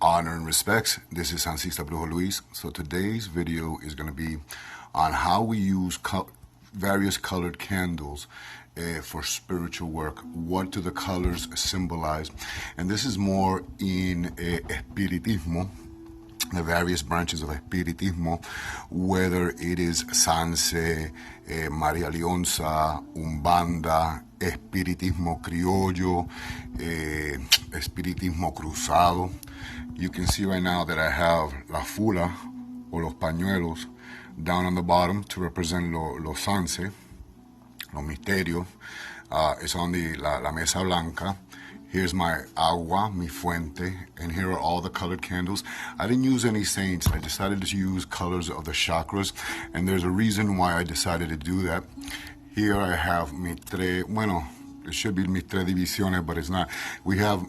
Honor and respects. This is Sancista Brujo Luis. So today's video is going to be on how we use various colored candles for spiritual work. What do the colors symbolize? And this is more in Espiritismo, the various branches of Espiritismo, whether it is Sanse, Maria Leonza, Umbanda, Espiritismo Criollo, Espiritismo Cruzado. You can see right now that I have la fula, or los pañuelos, down on the bottom to represent los sanse, los misterios. It's on la mesa blanca. Here's my agua, mi fuente, and here are all the colored candles. I didn't use any saints. I decided to use colors of the chakras, and there's a reason why I decided to do that. Here I have it should be mis tres divisiones, but it's not. We have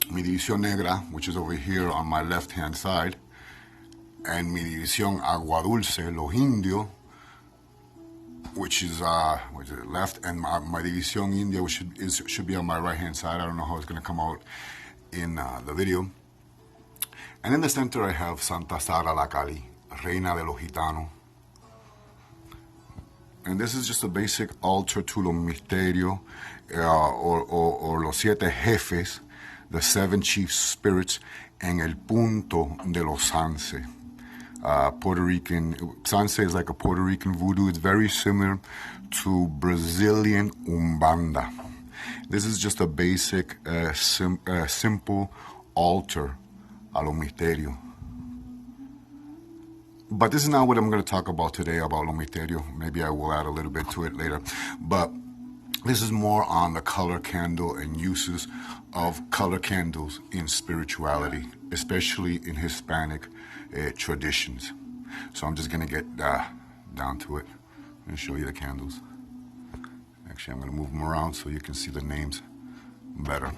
mi división negra, which is over here on my left-hand side, and mi división agua dulce, los indios, which is left, and my división india, which should be on my right-hand side. I don't know how it's going to come out in the video. And in the center, I have Santa Sara la Cali, Reina de los Gitanos. And this is just a basic altar to los misterios, or los siete jefes, the seven chief spirits, en el punto de los sanse. Puerto Rican, sanse is like a Puerto Rican voodoo. It's very similar to Brazilian Umbanda. This is just a basic, simple altar a lo misterio. But this is not what I'm going to talk about today about lo misterio. Maybe I will add a little bit to it later. But this is more on the color candle and uses of color candles in spirituality, especially in Hispanic traditions. So I'm just going to get down to it and show you the candles. Actually, I'm going to move them around so you can see the names better.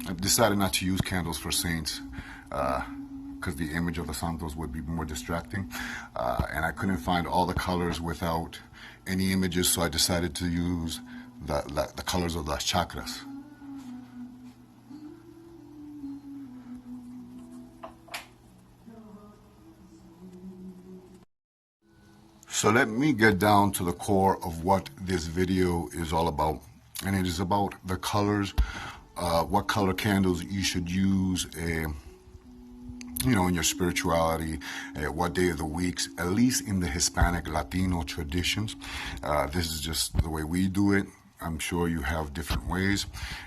I've decided not to use candles for saints because the image of the santos would be more distracting, and I couldn't find all the colors without any images, so I decided to use the colors of the chakras. So let me get down to the core of what this video is all about. And it is about the colors, what color candles you should use, in your spirituality, what day of the week, at least in the Hispanic Latino traditions. This is just the way we do it. I'm sure you have different ways.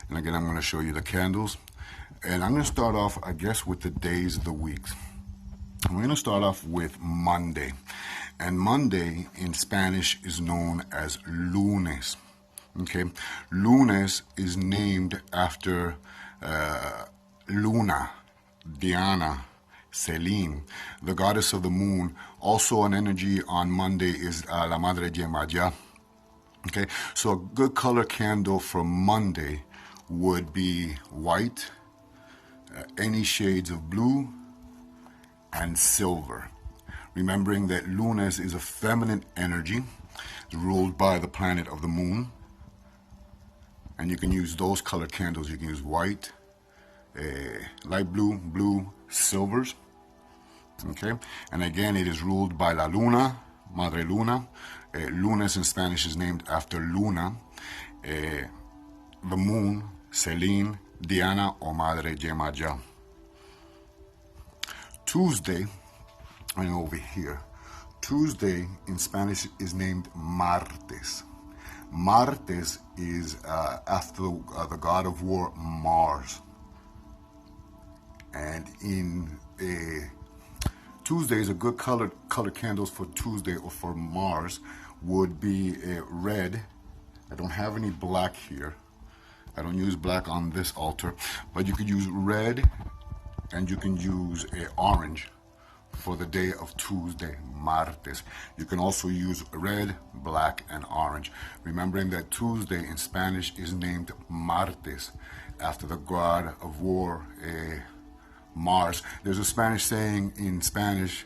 And again, I'm going to show you the candles. And I'm going to start off, I guess, with the days of the week. I'm going to start off with Monday. And Monday in Spanish is known as lunes. Okay, lunes is named after Luna, Diana, Selene, the goddess of the moon. Also an energy on Monday is La Madre Yemaya. Okay, so a good color candle for Monday would be white, any shades of blue, and silver. Remembering that lunes is a feminine energy, it's ruled by the planet of the moon. And you can use those color candles. You can use white, light blue, blue, silvers. Okay, and again, it is ruled by la luna, Madre Luna. Lunes in Spanish is named after Luna. The moon, Selene, Diana, or Madre Yemaya. Tuesday, and over here, Tuesday in Spanish is named Martes. Martes is after the god of war, Mars. And in Tuesday is a good color candles for Tuesday or for Mars would be red. I don't have any black here. I don't use black on this altar, but you could use red and you can use orange for the day of Tuesday, Martes. You can also use red, black, and orange. Remembering that Tuesday in Spanish is named Martes after the god of war, Mars. There's a Spanish saying in Spanish,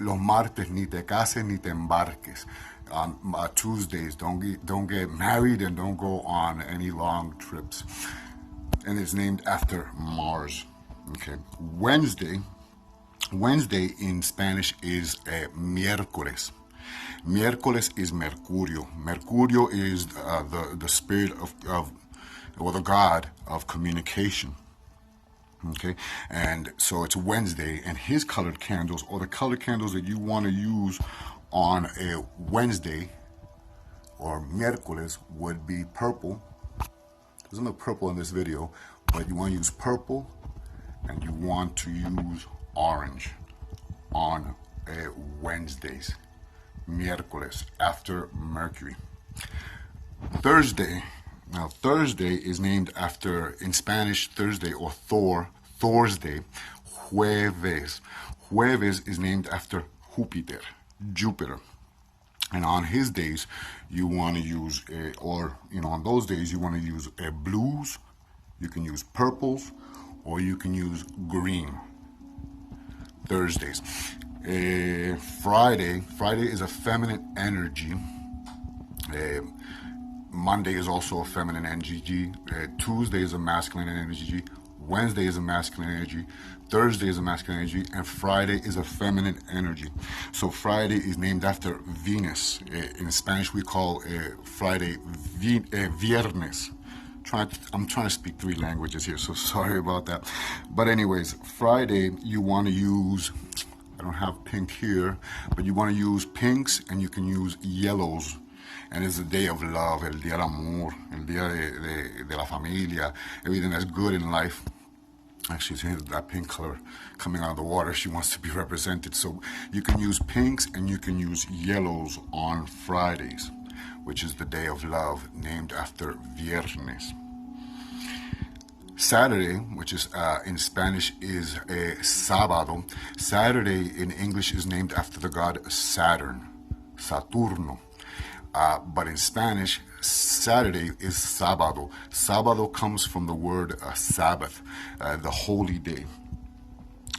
los martes ni te cases ni te embarques. Tuesdays, don't get married and don't go on any long trips. and it's named after Mars. Okay, Wednesday in Spanish is miércoles. Miércoles is Mercurio. Mercurio is the spirit of or the god of communication. Okay, and so it's Wednesday, and his colored candles, or the colored candles that you want to use on a Wednesday or miércoles, would be purple. Doesn't look purple in this video, but you want to use purple, and you want to use orange on Wednesdays, miércoles, after Mercury. Thursday. Now, Thursday is named after, in Spanish, Thursday, or Thor's Day, Jueves. Jueves is named after Jupiter. And on his days, you want to use, on those days, you want to use blues, you can use purples, or you can use green. Thursdays. Friday is a feminine energy. Monday is also a feminine energy. Tuesday is a masculine energy. Wednesday is a masculine energy. Thursday is a masculine energy. And Friday is a feminine energy. So Friday is named after Venus. In Spanish, we call Friday Viernes. I'm trying to speak 3 languages here, so sorry about that. But anyways, Friday, you want to use, I don't have pink here, but you want to use pinks, and you can use yellows. And it's the day of love, el día del amor, el día de la familia, everything that's good in life. Actually, it's that pink color coming out of the water. She wants to be represented. So you can use pinks and you can use yellows on Fridays, which is the day of love, named after Viernes. Saturday, which is in Spanish is sábado. Saturday in English is named after the god Saturn, Saturno. But in Spanish, Saturday is sábado. Sábado comes from the word Sabbath, the holy day.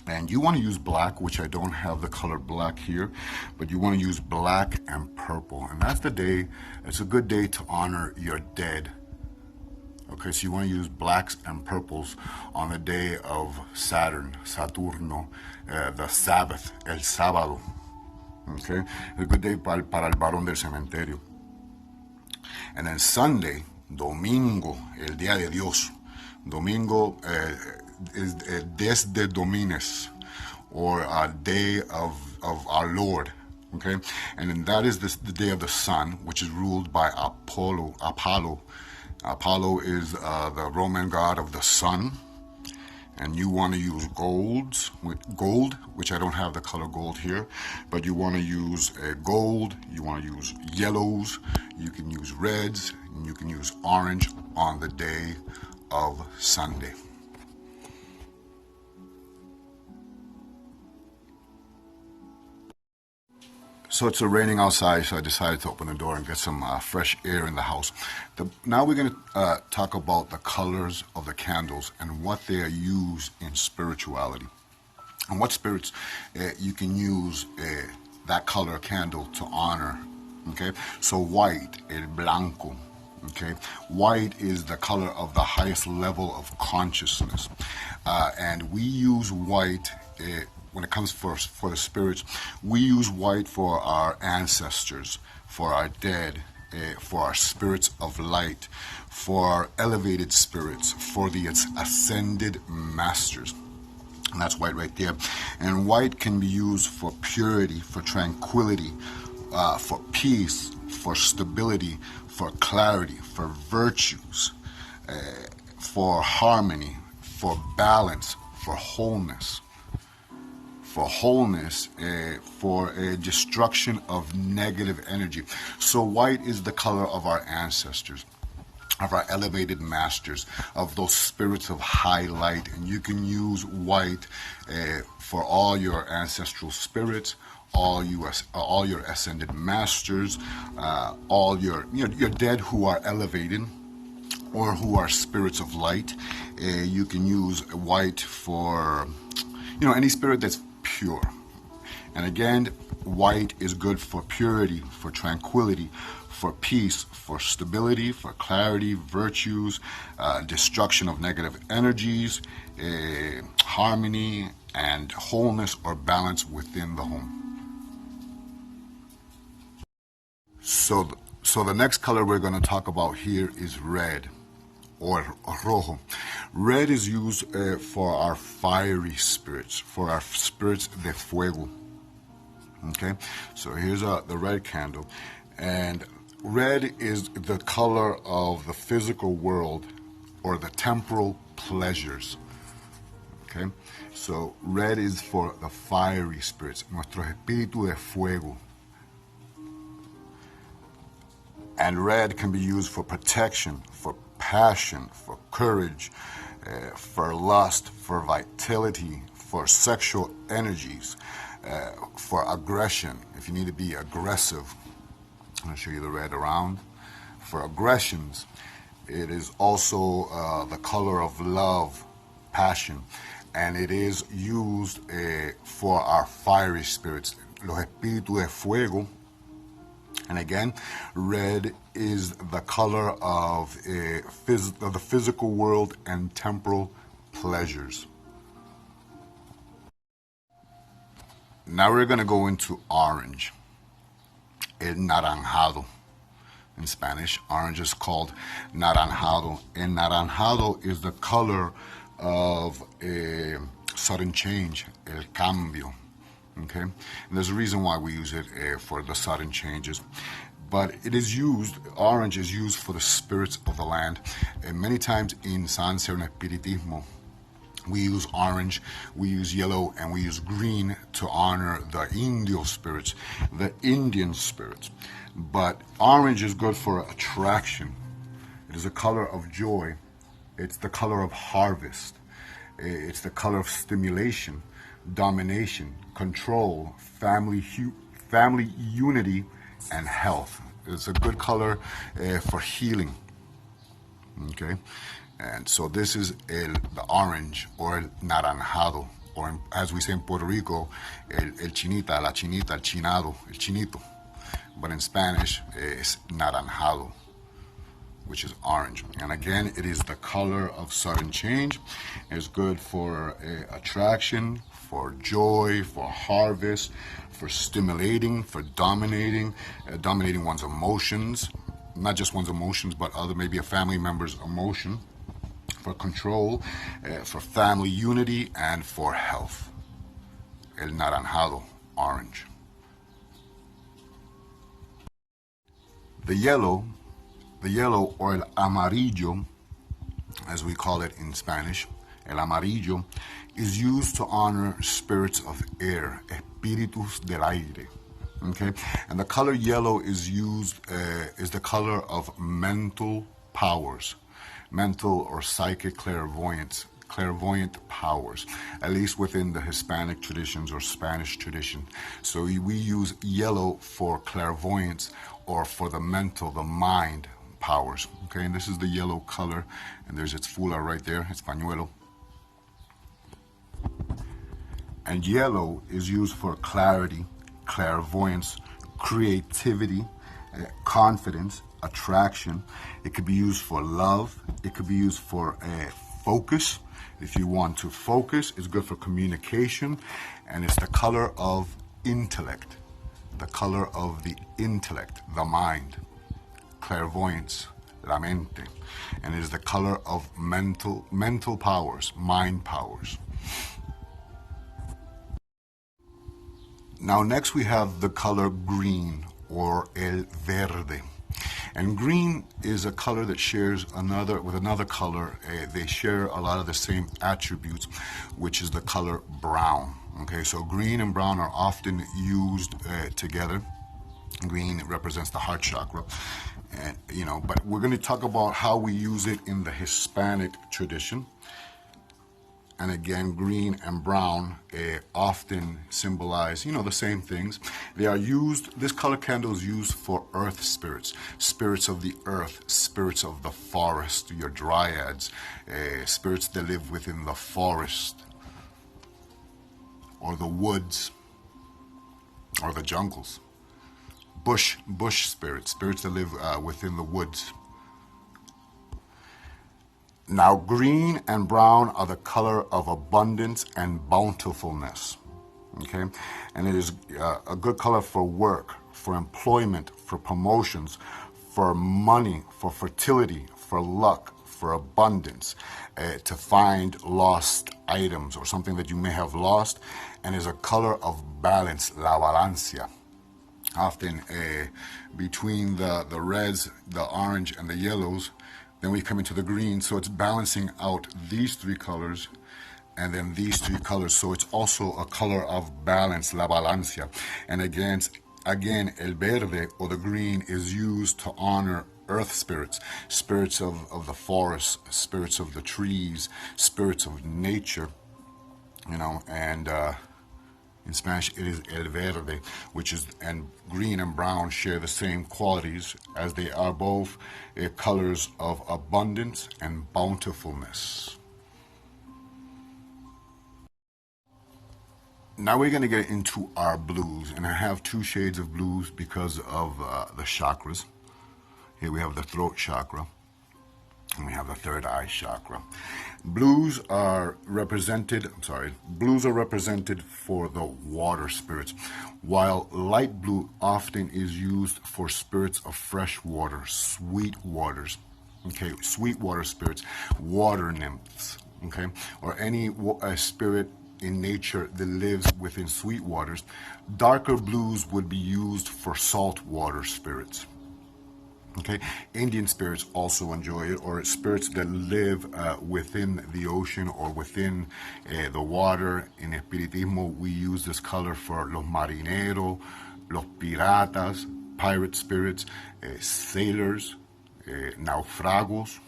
And you want to use black, which I don't have the color black here, but you want to use black and purple. And that's the day, it's a good day to honor your dead. Okay, so you want to use blacks and purples on the day of Saturn, Saturno, the Sabbath, el sábado. Okay, a good day para el varón del cementerio. And then Sunday, Domingo, el día de Dios. Domingo is Des de Domines, or a day of our Lord. Okay, and then that is the day of the sun, which is ruled by Apollo. Apollo is the Roman god of the sun. And you want to use gold, which I don't have the color gold here, but you want to use gold, you want to use yellows, you can use reds, and you can use orange on the day of Sunday. So it's raining outside, so I decided to open the door and get some fresh air in the house. Now we're going to talk about the colors of the candles and what they are used in spirituality. And what spirits you can use that color candle to honor. Okay, so white, el blanco. Okay, white is the color of the highest level of consciousness. And we use white when it comes for the spirits. We use white for our ancestors, for our dead, for our spirits of light, for our elevated spirits, for the ascended masters. And that's white right there. And white can be used for purity, for tranquility, for peace, for stability, for clarity, for virtues, for harmony, for balance, for wholeness. For a destruction of negative energy. So white is the color of our ancestors, of our elevated masters, of those spirits of high light. And you can use white for all your ancestral spirits, all your ascended masters, all your dead who are elevated or who are spirits of light. You can use white for any spirit that's pure. And again, white is good for purity, for tranquility, for peace, for stability, for clarity, virtues, destruction of negative energies, harmony, and wholeness or balance within the home. So the next color we're going to talk about here is red, or rojo. Red is used for our fiery spirits, for our spirits de fuego. Okay, so here's the red candle, and red is the color of the physical world or the temporal pleasures. Okay, so red is for the fiery spirits, nuestro espíritu de fuego. And red can be used for protection, for passion, for courage, for lust, for vitality, for sexual energies, for aggression, if you need to be aggressive. I'm going to show you the red around. For aggressions, it is also the color of love, passion, and it is used for our fiery spirits, los espíritus de fuego. And again, red is the color of the physical world and temporal pleasures. Now we're going to go into orange, el naranjado. In Spanish, orange is called naranjado. And naranjado is the color of a sudden change, el cambio. Okay, and there's a reason why we use it for the sudden changes, but it is used, orange is used for the spirits of the land, and many times in Sanse and Espiritismo, we use orange, we use yellow, and we use green to honor the Indio spirits, the Indian spirits. But orange is good for attraction. It is a color of joy. It's the color of harvest. It's the color of stimulation, domination, control, family unity, and health. It's a good color for healing. Okay, and so this is the orange, or el naranjado, or as we say in Puerto Rico, el chinita, la chinita, el chinado, el chinito. But in Spanish, it's naranjado, which is orange. And again, it is the color of sudden change. It's good for attraction, for joy, for harvest, for stimulating, for dominating, dominating one's emotions, not just one's emotions, but other, maybe a family member's emotion, for control, for family unity, and for health. El naranjado, orange. The yellow or el amarillo, as we call it in Spanish, el amarillo, is used to honor spirits of air, espíritus del aire. Okay, and the color yellow is used is the color of mental powers, mental or psychic clairvoyant powers, at least within the Hispanic traditions or Spanish tradition. So we use yellow for clairvoyance or for the mental, the mind powers. Okay, and this is the yellow color, and there's its fula right there, its pañuelo. And yellow is used for clarity, clairvoyance, creativity, confidence, attraction. It could be used for love. It could be used for focus. If you want to focus, it's good for communication, and it's the color of intellect, the color of the intellect, the mind, clairvoyance, la mente, and it is the color of mental powers, mind powers. Now next we have the color green, or el verde. And green is a color that shares with another color. They share a lot of the same attributes, which is the color brown. Okay, so green and brown are often used together. Green represents the heart chakra, and but we're going to talk about how we use it in the Hispanic tradition. And again, green and brown often symbolize, the same things. They are used, this color candle is used for earth spirits, spirits of the earth, spirits of the forest, your dryads, spirits that live within the forest, or the woods, or the jungles. bush spirits, spirits that live within the woods. Now, green and brown are the color of abundance and bountifulness. Okay, and it is a good color for work, for employment, for promotions, for money, for fertility, for luck, for abundance, to find lost items or something that you may have lost, and is a color of balance, la balancia. Often between the reds, the orange, and the yellows, then we come into the green, so it's balancing out these three colors and then these three colors. So it's also a color of balance, la balancia. And again, el verde, or the green, is used to honor earth spirits, spirits of the forest, spirits of the trees, spirits of nature, and in Spanish it is el verde, and green and brown share the same qualities, as they are both colors of abundance and bountifulness. Now we're going to get into our blues, and I have two shades of blues because of the chakras. Here we have the throat chakra, and we have the third eye chakra. Blues are represented for the water spirits, while light blue often is used for spirits of fresh water, sweet waters, okay, sweet water spirits, water nymphs, okay, or any spirit in nature that lives within sweet waters. Darker blues would be used for salt water spirits. Okay, Indian spirits also enjoy it, or spirits that live within the ocean or within the water. In Espiritismo, we use this color for los marineros, los piratas, pirate spirits, sailors, naufragos.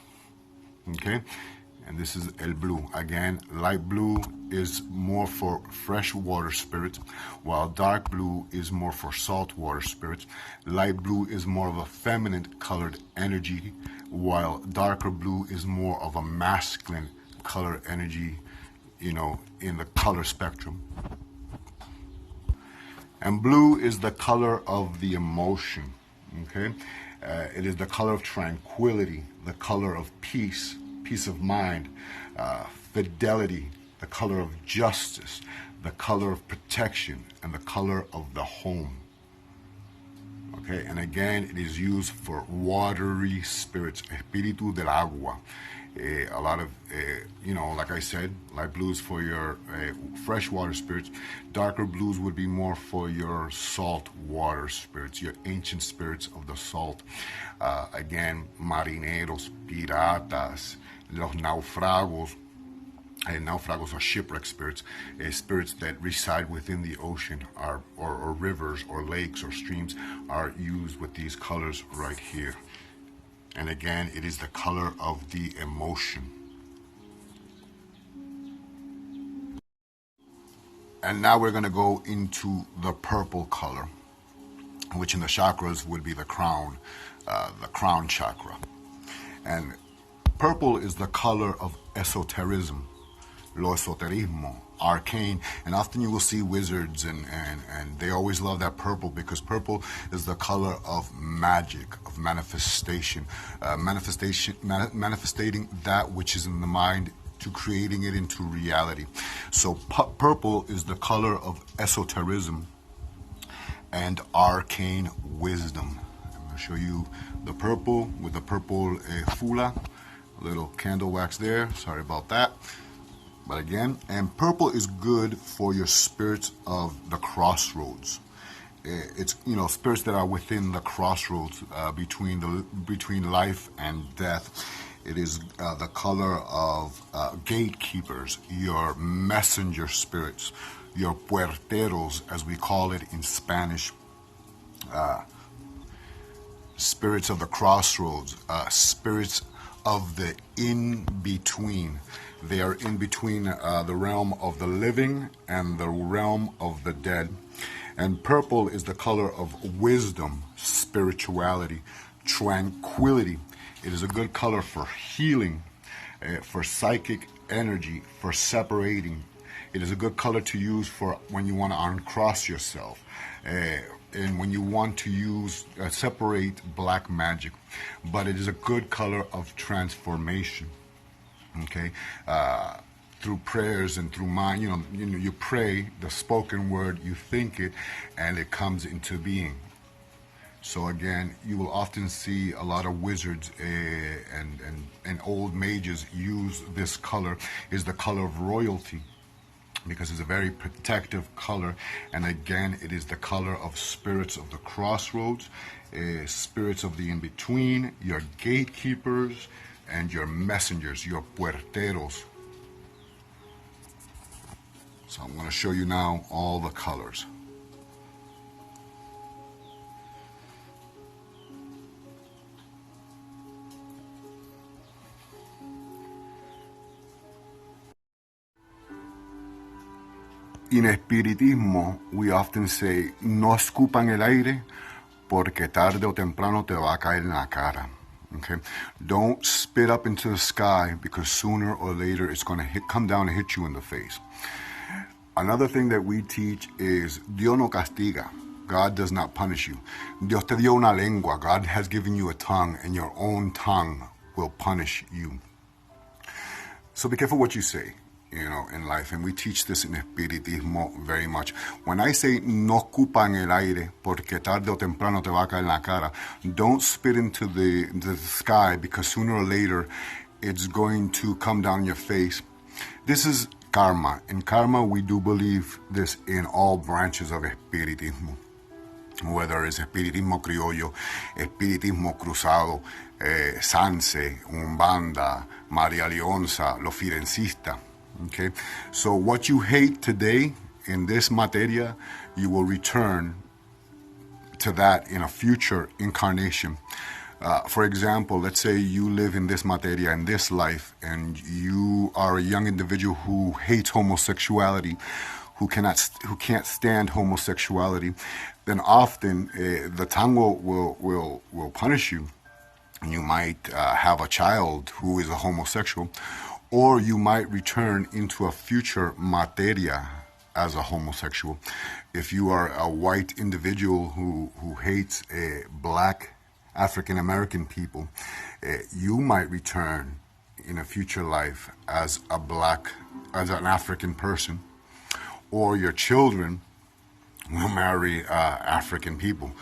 Okay, and this is el blue. Again, light blue is more for freshwater spirits, while dark blue is more for saltwater spirits. Light blue is more of a feminine colored energy, while darker blue is more of a masculine color energy, in the color spectrum. And blue is the color of the emotion, okay? It is the color of tranquility, the color of peace, peace of mind, fidelity, the color of justice, the color of protection, and the color of the home. Okay, and again, it is used for watery spirits, espíritu del agua. A lot of, like I said, light blues for your freshwater spirits. Darker blues would be more for your salt water spirits, your ancient spirits of the salt. Again, marineros, piratas, los naufragos. Naufragos are shipwreck spirits, spirits that reside within the ocean, or rivers or lakes or streams, are used with these colors right here. And again, it is the color of the emotion. And now we're going to go into the purple color, which in the chakras would be the crown chakra. And purple is the color of esotericism, lo esoterismo, arcane, and often you will see wizards and they always love that purple, because purple is the color of magic, of manifestation, manifesting that which is in the mind to creating it into reality. So purple is the color of esotericism and arcane wisdom. I'm going to show you the purple with the purple fula, a little candle wax there, sorry about that. But again, and purple is good for your spirits of the crossroads. It's spirits that are within the crossroads between life and death. It is the color of gatekeepers, your messenger spirits, your puerteros, as we call it in Spanish. Spirits of the crossroads, spirits of the in-between. They are in between the realm of the living and the realm of the dead. And purple is the color of wisdom, spirituality, tranquility. It is a good color for healing, for psychic energy, for separating. It is a good color to use for when you want to uncross yourself. and when you want to use separate black magic, but it is a good color of transformation. Okay, through prayers and through mind, you pray the spoken word, you think it, and it comes into being. So again, you will often see a lot of wizards and old mages use this color. Is the color of royalty, because it's a very protective color, and again, it is the color of spirits of the crossroads, spirits of the in-between, your gatekeepers, and your messengers, your puerteros. So I'm going to show you now all the colors. In espiritismo, we often say, no escupan el aire porque tarde o temprano te va a caer en la cara. Okay? Don't spit up into the sky because sooner or later it's going to come down and hit you in the face. Another thing that we teach is Dios no castiga. God does not punish you. Dios te dio una lengua. God has given you a tongue, and your own tongue will punish you. So be careful what you say, in life. And we teach this in espiritismo very much. When I say no escupan el aire porque tarde o temprano te va a caer en la cara, don't spit into the sky because sooner or later it's going to come down your face. This is karma. In karma, we do believe this in all branches of espiritismo. Whether it's espiritismo criollo, espiritismo cruzado, Sanse, Umbanda, Maria Leonza, los Firencistas. Okay, so what you hate today in this materia, you will return to that in a future incarnation. For example, let's say you live in this materia, in this life, and you are a young individual who hates homosexuality, who can't stand homosexuality. Then often the Tango will punish you. You might have a child who is a homosexual, or you might return into a future materia as a homosexual. If you are a white individual who hates black African American people, you might return in a future life as an African person, or your children will marry African people.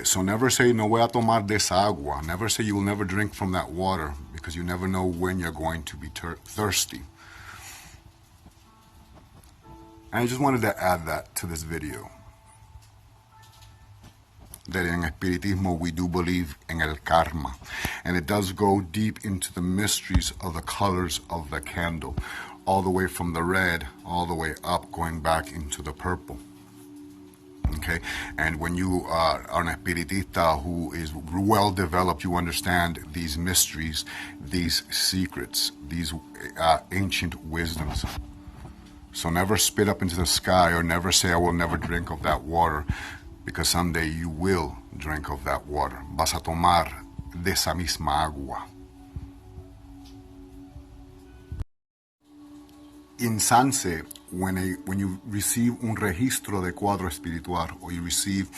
So never say, no voy a tomar de esa agua. Never say you will never drink from that water, because you never know when you're going to be thirsty. And I just wanted to add that to this video. That in Espiritismo we do believe in el karma. And it does go deep into the mysteries of the colors of the candle, all the way from the red, all the way up, going back into the purple. Okay, and when you are an espiritista who is well developed, you understand these mysteries, these secrets, these ancient wisdoms. So never spit up into the sky, or never say, I will never drink of that water, because someday you will drink of that water. Vas a tomar de esa misma agua. In Sanse, when you receive un registro de cuadro espiritual, or you receive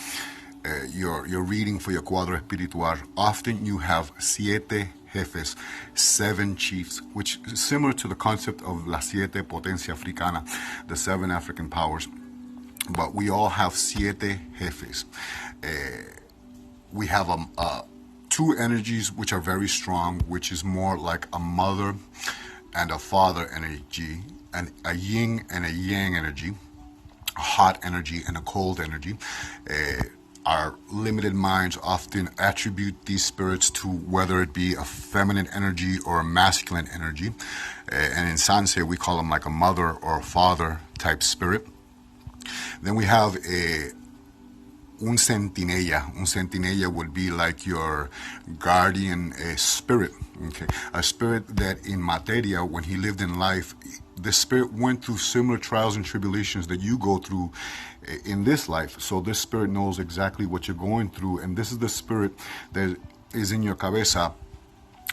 your reading for your cuadro espiritual, often you have siete jefes, 7 chiefs, which is similar to the concept of la siete potencia africana, the 7 African powers. But we all have siete jefes. We have 2 energies which are very strong, which is more like a mother and a father energy, and a yin and a yang energy, a hot energy and a cold energy. Our limited minds often attribute these spirits to whether it be a feminine energy or a masculine energy. And in Sanse, we call them like a mother or a father type spirit. Then we have un centinela. Un centinela would be like your guardian spirit. Okay, a spirit that in materia, when he lived in life, the spirit went through similar trials and tribulations that you go through in this life. So this spirit knows exactly what you're going through, and this is the spirit that is in your cabeza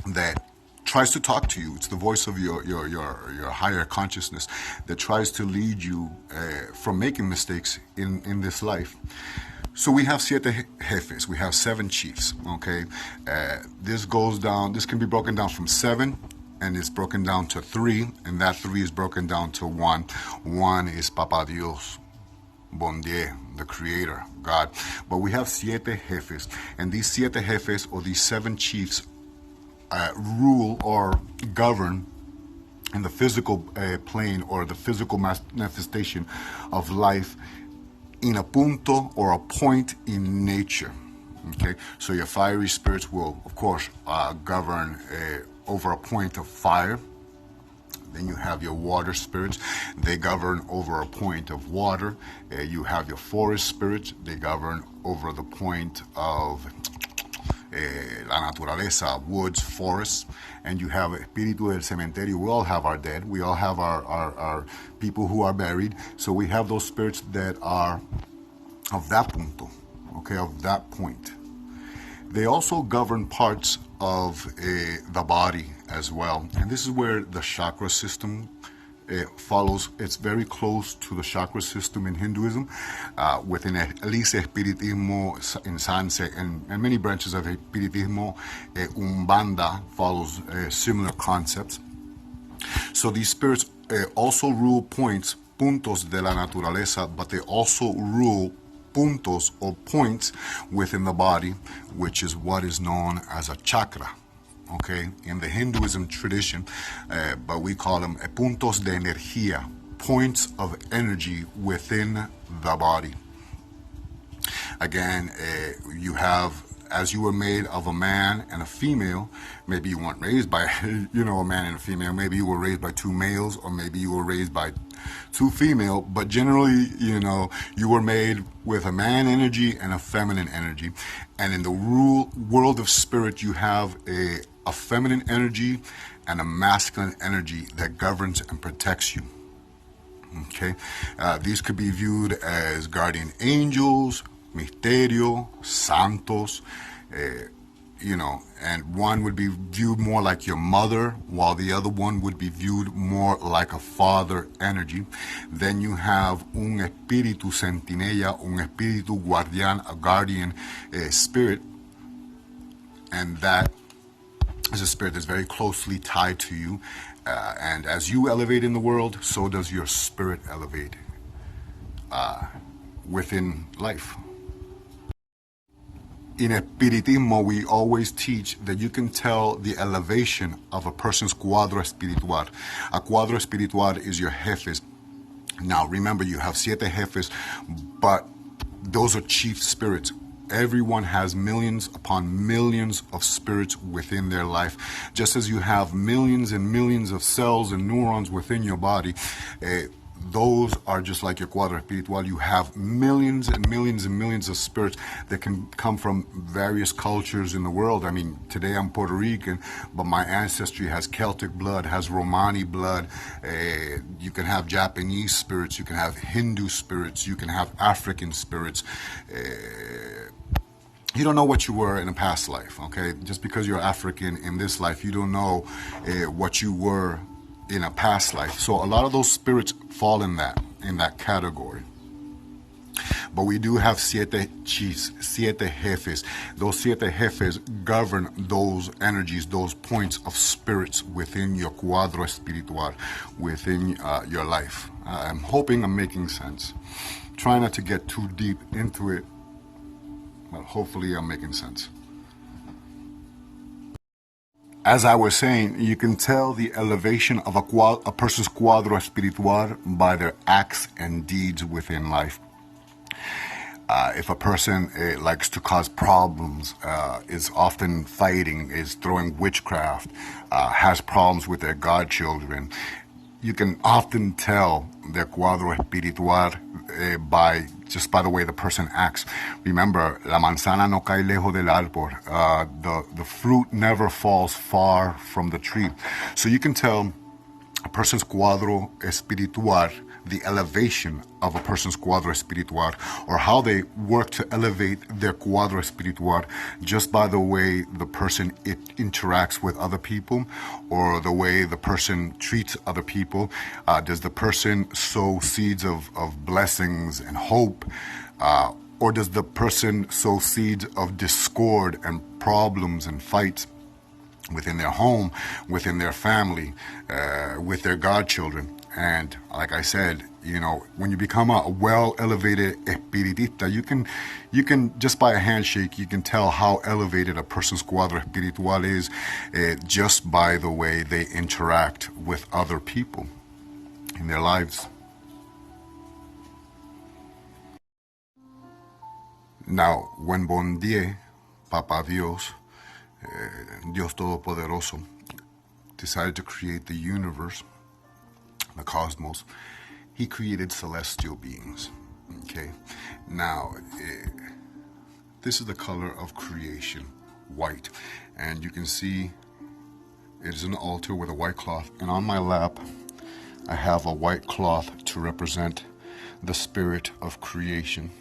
that tries to talk to you. It's the voice of your higher consciousness that tries to lead you from making mistakes in this life. So we have siete jefes, we have 7 chiefs, okay? This can be broken down from 7, and it's broken down to 3, and that 3 is broken down to 1. 1 is Papa Dios, Bon Dieu, the Creator, God. But we have siete jefes, and these siete jefes, or these 7 chiefs, rule or govern in the physical plane, or the physical manifestation of life, in a punto or a point in nature. Okay, so your fiery spirits will, of course, govern over a point of fire. Then you have your water spirits, they govern over a point of water. You have your forest spirits, they govern over the point of la naturaleza, woods, forests. And you have espíritu del cementerio. We all have our dead. We all have our people who are buried. So we have those spirits that are of that punto, okay, of that point. They also govern parts of the body as well. And this is where the chakra system follows. It's very close to the chakra system in Hinduism, within at least Espiritismo, in Sanse, and many branches of Espiritismo. Umbanda follows similar concepts. So these spirits also rule points, puntos de la naturaleza, but they also rule puntos or points within the body, which is what is known as a chakra. Okay, in the Hinduism tradition, but we call them puntos de energía, points of energy within the body. Again, you have, as you were made of a man and a female, maybe you weren't raised by, a man and a female, maybe you were raised by 2 males, or maybe you were raised by 2 female, but generally, you were made with a man energy and a feminine energy. And in the world of spirit, you have a feminine energy and a masculine energy that governs and protects you. Okay, these could be viewed as guardian angels, misterio, santos, and one would be viewed more like your mother, while the other one would be viewed more like a father energy. Then you have un espíritu centinela, un espíritu guardián, a guardian spirit, and that is a spirit that's very closely tied to you. And as you elevate in the world, so does your spirit elevate within life. In Espiritismo, we always teach that you can tell the elevation of a person's cuadro espiritual. A cuadro espiritual is your jefes. Now, remember, you have siete jefes, but those are chief spirits. Everyone has millions upon millions of spirits within their life. Just as you have millions and millions of cells and neurons within your body, those are just like your cuadro espiritual. You have millions and millions and millions of spirits that can come from various cultures in the world. I mean, today I'm Puerto Rican, but my ancestry has Celtic blood, has Romani blood. You can have Japanese spirits, you can have Hindu spirits, you can have African spirits. You don't know what you were in a past life, okay? Just because you're African in this life, you don't know what you were in a past life. So a lot of those spirits fall in that category. But we do have siete chiefs, siete jefes. Those siete jefes govern those energies, those points of spirits within your cuadro espiritual, within your life. I'm hoping I'm making sense. Try not to get too deep into it, but hopefully I'm making sense. As I was saying, you can tell the elevation of a person's cuadro espiritual by their acts and deeds within life. If a person likes to cause problems, is often fighting, is throwing witchcraft, has problems with their godchildren, you can often tell their cuadro espiritual by the way the person acts. Remember, la manzana no cae lejos del árbol. The fruit never falls far from the tree. So you can tell a person's cuadro espiritual, the elevation of a person's cuadro espiritual, or how they work to elevate their cuadro espiritual just by the way the person interacts with other people, or the way the person treats other people. Does the person sow seeds of blessings and hope, or does the person sow seeds of discord and problems and fights within their home, within their family, with their godchildren? And like I said, you know, when you become a well-elevated espiritista, you can just by a handshake, you can tell how elevated a person's cuadro espiritual is, just by the way they interact with other people in their lives. Now, when Bon Dieu, Papa Dios, Dios Todopoderoso, decided to create the universe, the cosmos, he created celestial beings. Okay, now this is the color of creation, white, and you can see it is an altar with a white cloth, and on my lap I have a white cloth to represent the spirit of creation,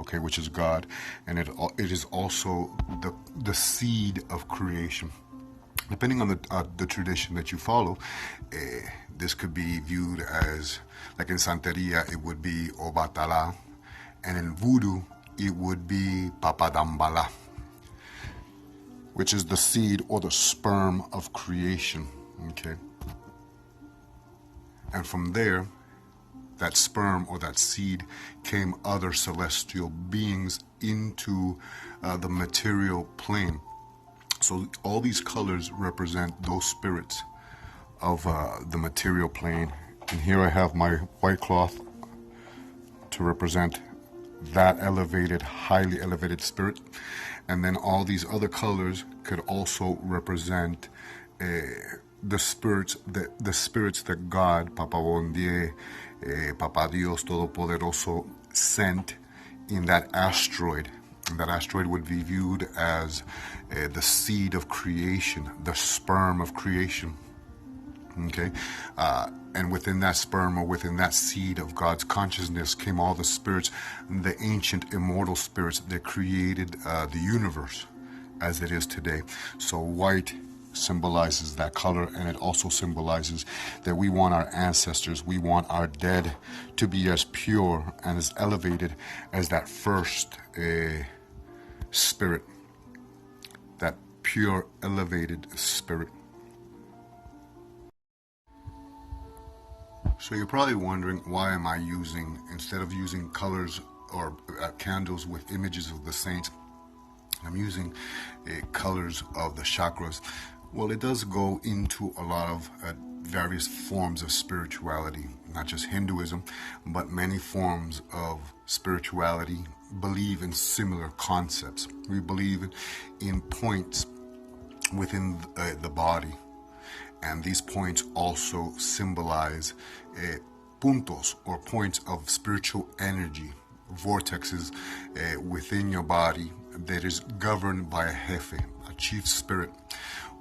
okay, which is God, and it is also the seed of creation. Depending on the tradition that you follow, this could be viewed as, like in Santeria, it would be Obatala, and in Voodoo, it would be Papadambala, which is the seed or the sperm of creation, okay? And from there, that sperm or that seed came other celestial beings into the material plane. So all these colors represent those spirits of the material plane. And here I have my white cloth to represent that elevated, highly elevated spirit. And then all these other colors could also represent the spirits that God, Papa Bon Dieu, Papa Dios Todopoderoso sent in that asteroid. And that asteroid would be viewed as the seed of creation, the sperm of creation. Okay, and within that sperm or within that seed of God's consciousness came all the spirits, the ancient immortal spirits that created the universe as it is today. So white symbolizes that color, and it also symbolizes that we want our ancestors, we want our dead to be as pure and as elevated as that first spirit, that pure elevated spirit. So you're probably wondering, why am I using, instead of using colors or candles with images of the saints, I'm using colors of the chakras? Well, it does go into a lot of various forms of spirituality, not just Hinduism, but many forms of spirituality believe in similar concepts. We believe in points within the body, and these points also symbolize puntos, or points of spiritual energy, vortexes within your body that is governed by a jefe, a chief spirit,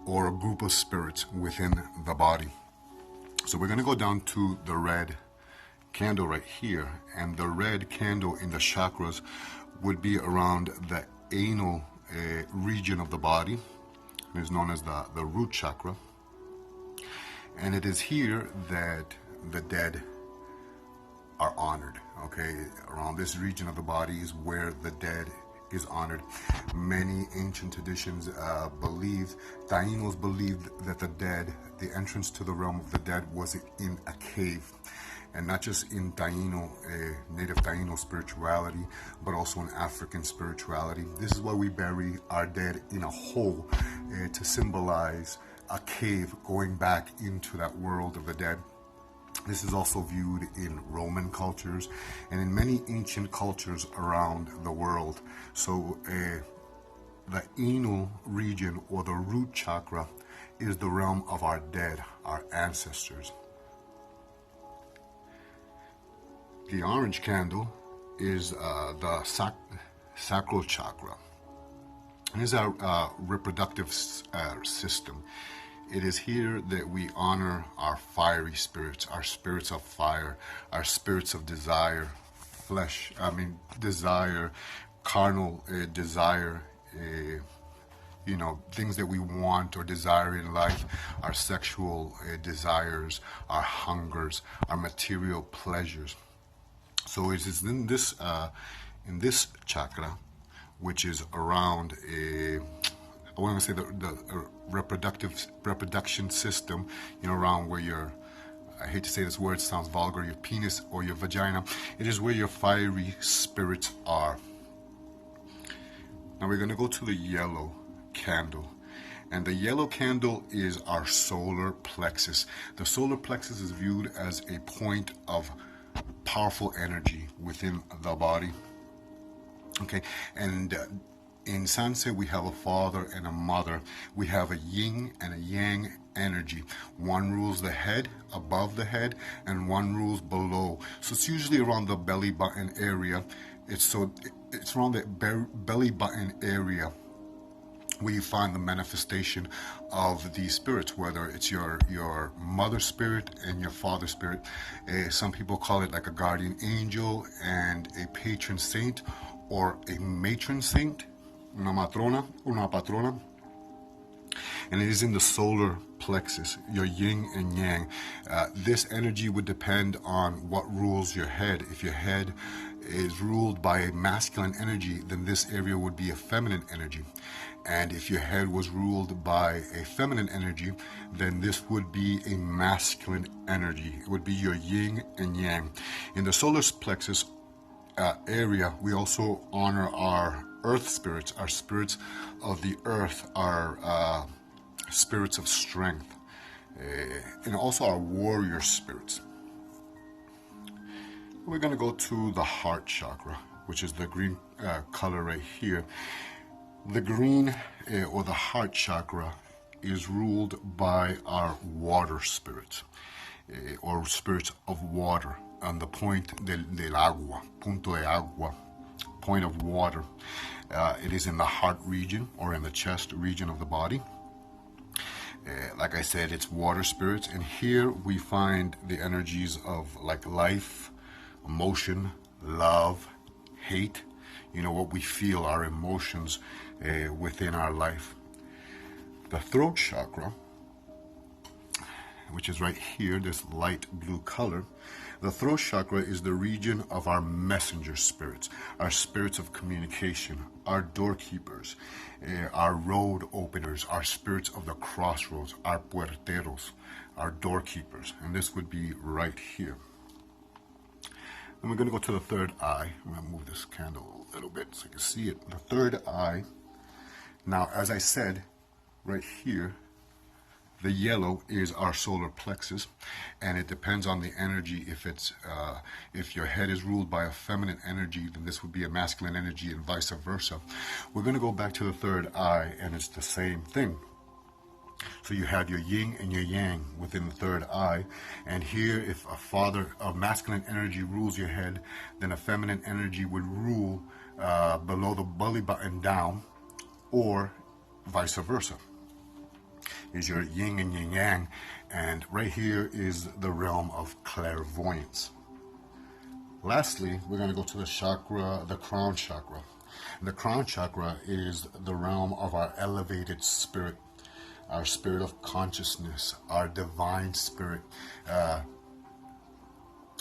or a group of spirits within the body. So we're going to go down to the red candle right here, and the red candle in the chakras would be around the anal region of the body. It is known as the root chakra, and it is here that the dead are honored. Okay, around this region of the body is where the dead is honored. Many ancient traditions Taínos believed that the dead, the entrance to the realm of the dead, was in a cave. And not just in Taíno, native Taíno spirituality, but also in African spirituality. This is why we bury our dead in a hole, to symbolize a cave going back into that world of the dead. This is also viewed in Roman cultures and in many ancient cultures around the world. So the anal region, or the root chakra, is the realm of our dead, our ancestors. The orange candle is the sacral chakra. It is our reproductive system. It is here that we honor our fiery spirits, our spirits of fire, our spirits of desire, desire, carnal desire, things that we want or desire in life, our sexual desires, our hungers, our material pleasures. So it is in this chakra, which is around I want to say the reproduction system, around where your, I hate to say this word, it sounds vulgar, your penis or your vagina. It is where your fiery spirits are. Now we're going to go to the yellow candle. And the yellow candle is our solar plexus. The solar plexus is viewed as a point of powerful energy within the body. Okay, and in Sanskrit, we have a father and a mother. We have a yin and a yang energy. One rules the head, above the head, and one rules below. So it's usually around the belly button area. It's around the belly button area where you find the manifestation of these spirits, whether it's your mother spirit and your father spirit. Some people call it like a guardian angel and a patron saint, or a matron saint, una matrona, una patrona. And it is in the solar plexus, your yin and yang. This energy would depend on what rules your head. If your head is ruled by a masculine energy, then this area would be a feminine energy. And if your head was ruled by a feminine energy, then this would be a masculine energy. It would be your yin and yang. In the solar plexus area, we also honor our earth spirits, our spirits of the earth, our spirits of strength, and also our warrior spirits. We're going to go to the heart chakra, which is the green color right here. The green or the heart chakra is ruled by our water spirits, or spirits of water, on the point del agua, punto de agua, point of water. It is in the heart region or in the chest region of the body. Like I said, it's water spirits, and here we find the energies of like life, emotion, love, hate, what we feel, our emotions within our life. The throat chakra, which is right here, this light blue color. The throat chakra is the region of our messenger spirits, our spirits of communication, our doorkeepers, our road openers, our spirits of the crossroads, our puerteros, our doorkeepers. And this would be right here. And we're going to go to the third eye. I'm going to move this candle a little bit so you can see it. The third eye. Now, as I said, right here, the yellow is our solar plexus, and it depends on the energy. If your head is ruled by a feminine energy, then this would be a masculine energy, and vice versa. We're going to go back to the third eye, and it's the same thing. So you have your yin and your yang within the third eye, and here, if a masculine energy rules your head, then a feminine energy would rule below the belly button down, or vice versa. Is your yin and your yang, and right here is the realm of clairvoyance. Lastly, we're going to go to the crown chakra. The crown chakra is the realm of our elevated spirit, our spirit of consciousness, our divine spirit.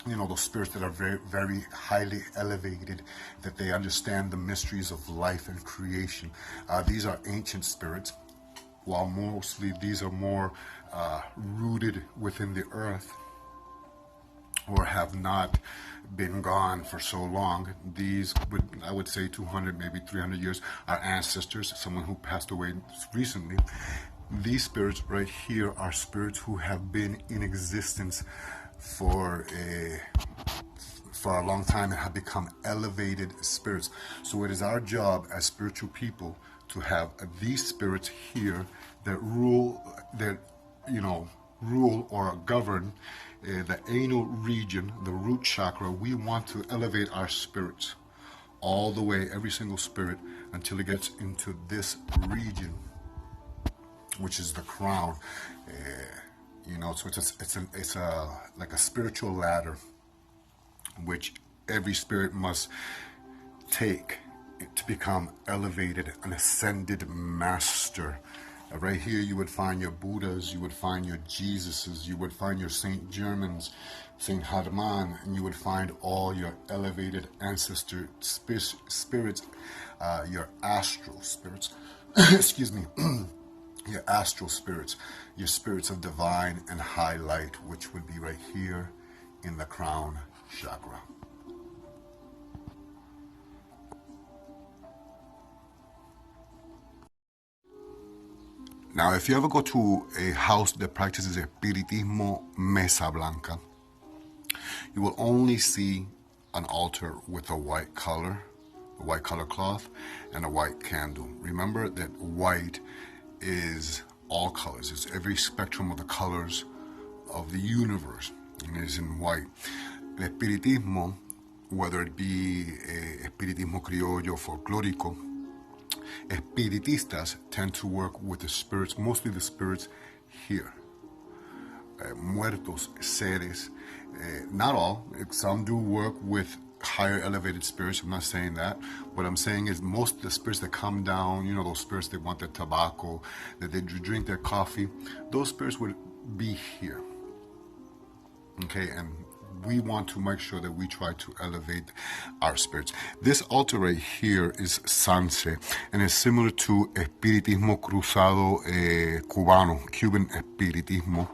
Those spirits that are very, very highly elevated, that they understand the mysteries of life and creation. These are ancient spirits, while mostly these are more rooted within the earth, or have not been gone for so long. These I would say 200, maybe 300 years, our ancestors, someone who passed away recently. These spirits right here are spirits who have been in existence for a long time and have become elevated spirits. So it is our job as spiritual people to have these spirits here that rule or govern the anal region, the root chakra. We want to elevate our spirits all the way, every single spirit, until it gets into this region which is the crown. You know, so it's a like a spiritual ladder, which every spirit must take to become elevated, an ascended master. Right here you would find your Buddhas, you would find your Jesuses, you would find your Saint Germans, Saint Harman, and you would find all your elevated ancestor spirits, your astral spirits, excuse me, your astral spirits, your spirits of divine and high light, which would be right here in the crown chakra. Now, if you ever go to a house that practices Espiritismo Mesa Blanca, you will only see an altar with a white color cloth, and a white candle. Remember that white is all colors. It's every spectrum of the colors of the universe, and it is in white. El Espiritismo, whether it be Espiritismo criollo, folclórico, Espiritistas tend to work with the spirits, mostly the spirits here. Muertos, seres, not all. Some do work with higher elevated spirits. I'm not saying that. What I'm saying is most of the spirits that come down, you know, those spirits that want their tobacco, that they drink their coffee, those spirits would be here. Okay, and we want to make sure that we try to elevate our spirits. This altar right here is Sanse, and it's similar to Espiritismo Cruzado Cubano, Cuban Espiritismo.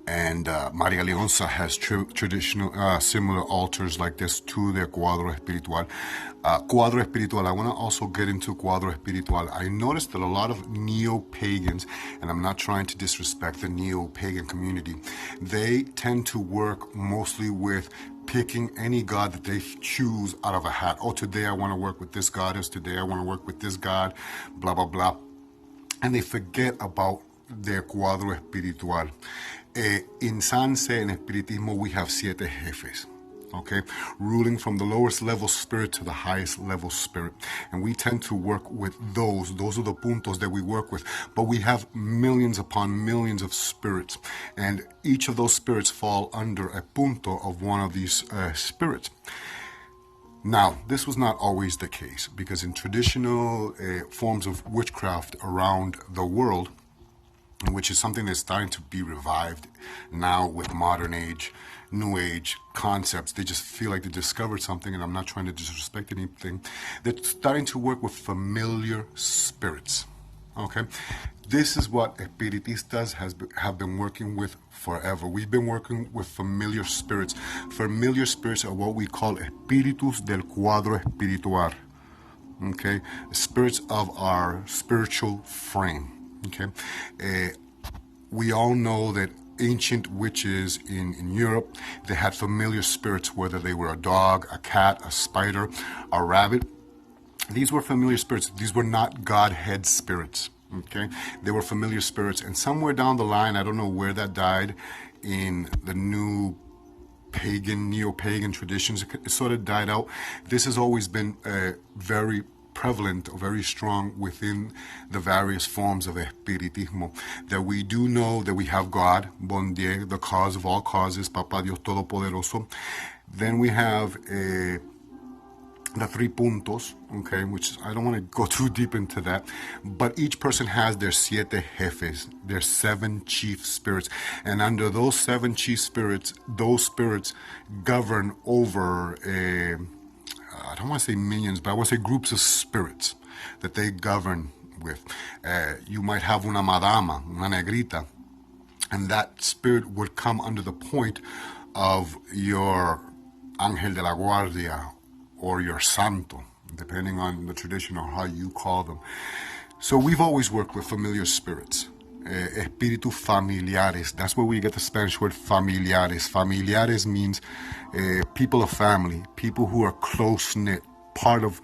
And Maria Leonza has traditional similar altars like this to their Cuadro Espiritual. Cuadro Espiritual, I want to also get into Cuadro Espiritual. I noticed that a lot of neo-pagans, and I'm not trying to disrespect the neo-pagan community, they tend to work mostly with picking any god that they choose out of a hat. Oh, today I want to work with this goddess, today I want to work with this god, blah, blah, blah. And they forget about their Cuadro Espiritual. In Sanse and Espiritismo, we have siete jefes, okay, ruling from the lowest level spirit to the highest level spirit. And we tend to work with those. Those are the puntos that we work with. But we have millions upon millions of spirits. And each of those spirits fall under a punto of one of these spirits. Now, this was not always the case, because in traditional forms of witchcraft around the world, which is something that's starting to be revived now with modern age, new age concepts. They just feel like they discovered something, and I'm not trying to disrespect anything. They're starting to work with familiar spirits, okay? This is what Espiritistas have been working with forever. We've been working with familiar spirits. Familiar spirits are what we call espíritus del cuadro espiritual, okay? Spirits of our spiritual frame. Okay, we all know that ancient witches in Europe, they had familiar spirits, whether they were a dog, a cat, a spider, a rabbit. These were familiar spirits. These were not Godhead spirits. Okay, they were familiar spirits, and somewhere down the line, I don't know where that died in the new pagan, neo-pagan traditions. It sort of died out. This has always been very prevalent or very strong within the various forms of Espiritismo, that we do know that we have God, Bon Dieu, the cause of all causes, Papa Dios Todopoderoso. Then we have the three puntos, okay, which I don't want to go too deep into that, but each person has their siete jefes, their 7 chief spirits, and under those 7 chief spirits, those spirits govern over I don't want to say minions, but I want to say groups of spirits that they govern with. You might have una madama, una negrita, and that spirit would come under the point of your ángel de la guardia or your santo, depending on the tradition or how you call them. So we've always worked with familiar spirits. Espíritus familiares. That's where we get the Spanish word familiares. Familiares means people of family, people who are close-knit, part of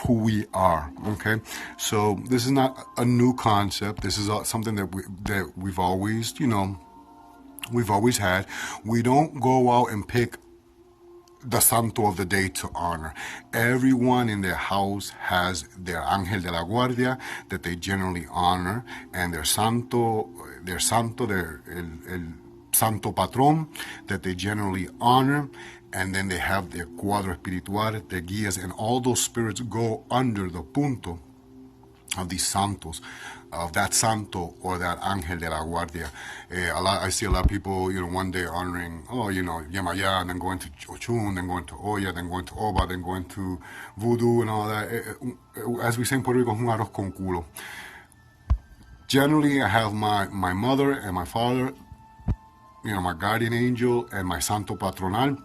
who we are, okay? So this is not a new concept. This is something that we've always, we've always had. We don't go out and pick the santo of the day to honor. Everyone in their house has their ángel de la guardia that they generally honor, and their santo, their el santo patrón that they generally honor, and then they have their cuadro espiritual, their guías, and all those spirits go under the punto of these santos, of that santo or that ángel de la guardia. I see a lot of people, one day honoring, Yemaya, and then going to Ochun, then going to Oya, then going to Oba, then going to Voodoo and all that. As we say in Puerto Rico, un arroz con culo. Generally, I have my mother and my father, my guardian angel and my santo patronal.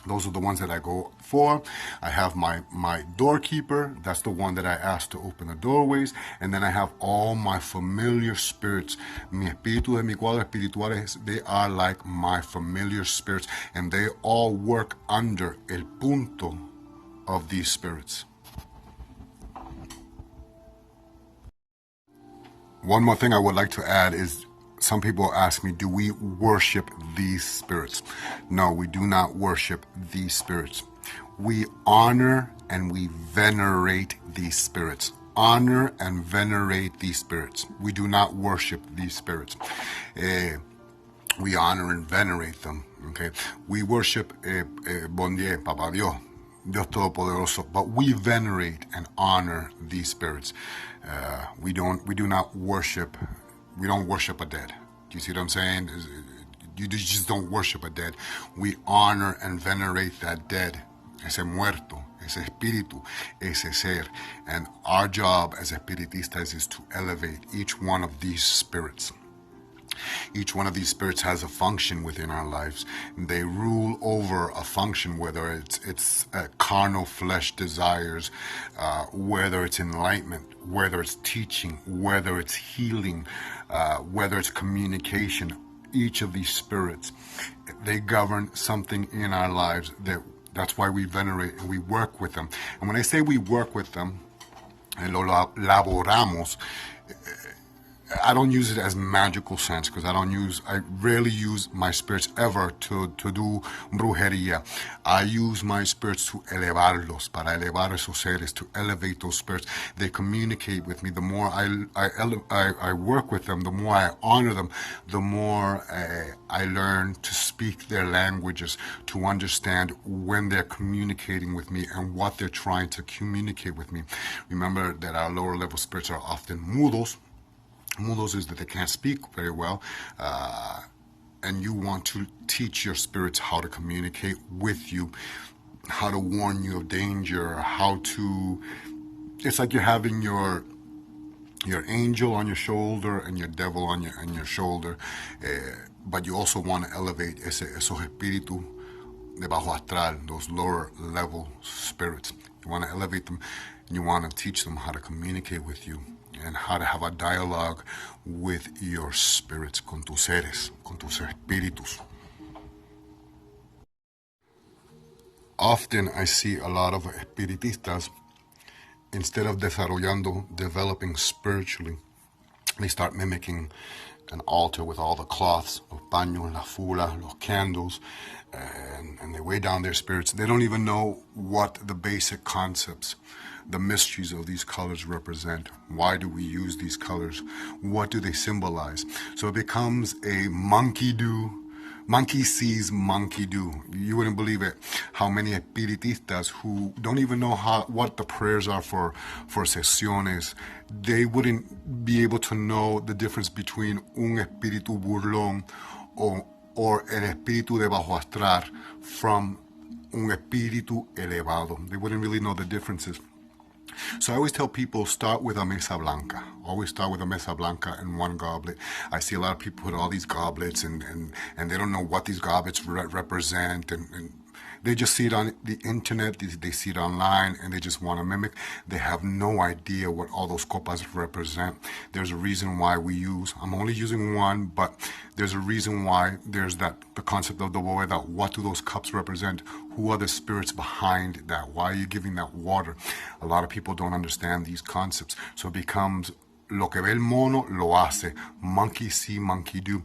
Those are the ones that I go for. I have my doorkeeper. That's the one that I ask to open the doorways. And then I have all my familiar spirits. Mi espíritu de mi cuadro espirituales, they are like my familiar spirits. And they all work under el punto of these spirits. One more thing I would like to add is, some people ask me, do we worship these spirits? No, we do not worship these spirits. We honor and we venerate these spirits. Honor and venerate these spirits. We do not worship these spirits. We honor and venerate them. Okay, we worship Bon Dieu, Papa Dios, Dios Todopoderoso, but we venerate and honor these spirits. We don't worship a dead. Do you see what I'm saying? You just don't worship a dead. We honor and venerate that dead, ese muerto, ese espíritu, ese ser. And our job as espiritistas is to elevate each one of these spirits. Each one of these spirits has a function within our lives. They rule over a function, whether it's carnal flesh desires, whether it's enlightenment, whether it's teaching, whether it's healing, whether it's communication. Each of these spirits, they govern something in our lives. That's why we venerate and we work with them. And when I say we work with them, lo laboramos, I don't use it as magical sense, because I rarely use my spirits ever to do brujeria. I use my spirits to elevarlos, para elevar esos seres, to elevate those spirits. They communicate with me. The more I work with them, the more I honor them, the more I learn to speak their languages, to understand when they're communicating with me and what they're trying to communicate with me. Remember that our lower level spirits are often mudos. Mudos is that they can't speak very well, and you want to teach your spirits how to communicate with you, how to warn you of danger, it's like you're having your angel on your shoulder and your devil on your shoulder, but you also want to elevate esos espíritus de bajo astral, those lower level spirits. You want to elevate them, and you want to teach them how to communicate with you, and how to have a dialogue with your spirits, con tus seres, con tus espíritus. Often I see a lot of espiritistas, instead of developing spiritually, they start mimicking an altar with all the cloths, los paños, la fula, los candles, and they weigh down their spirits. They don't even know what the basic concepts, the mysteries of these colors represent. Why do we use these colors? What do they symbolize? So it becomes a monkey sees, monkey do. You wouldn't believe it, how many espiritistas who don't even know what the prayers are for sesiones. They wouldn't be able to know the difference between un espíritu burlón or el espíritu de bajo astral from un espíritu elevado. They wouldn't really know the differences. So I always tell people, start with a mesa blanca. Always start with a mesa blanca and one goblet. I see a lot of people put all these goblets and they don't know what these goblets represent, and they just see it on the internet, they see it online, and they just want to mimic. They have no idea what all those copas represent. There's a reason why I'm only using one, but there's a reason why there's the concept of the bóveda. What do those cups represent? Who are the spirits behind that? Why are you giving that water? A lot of people don't understand these concepts. So it becomes lo que ve el mono, lo hace. Monkey see, monkey do.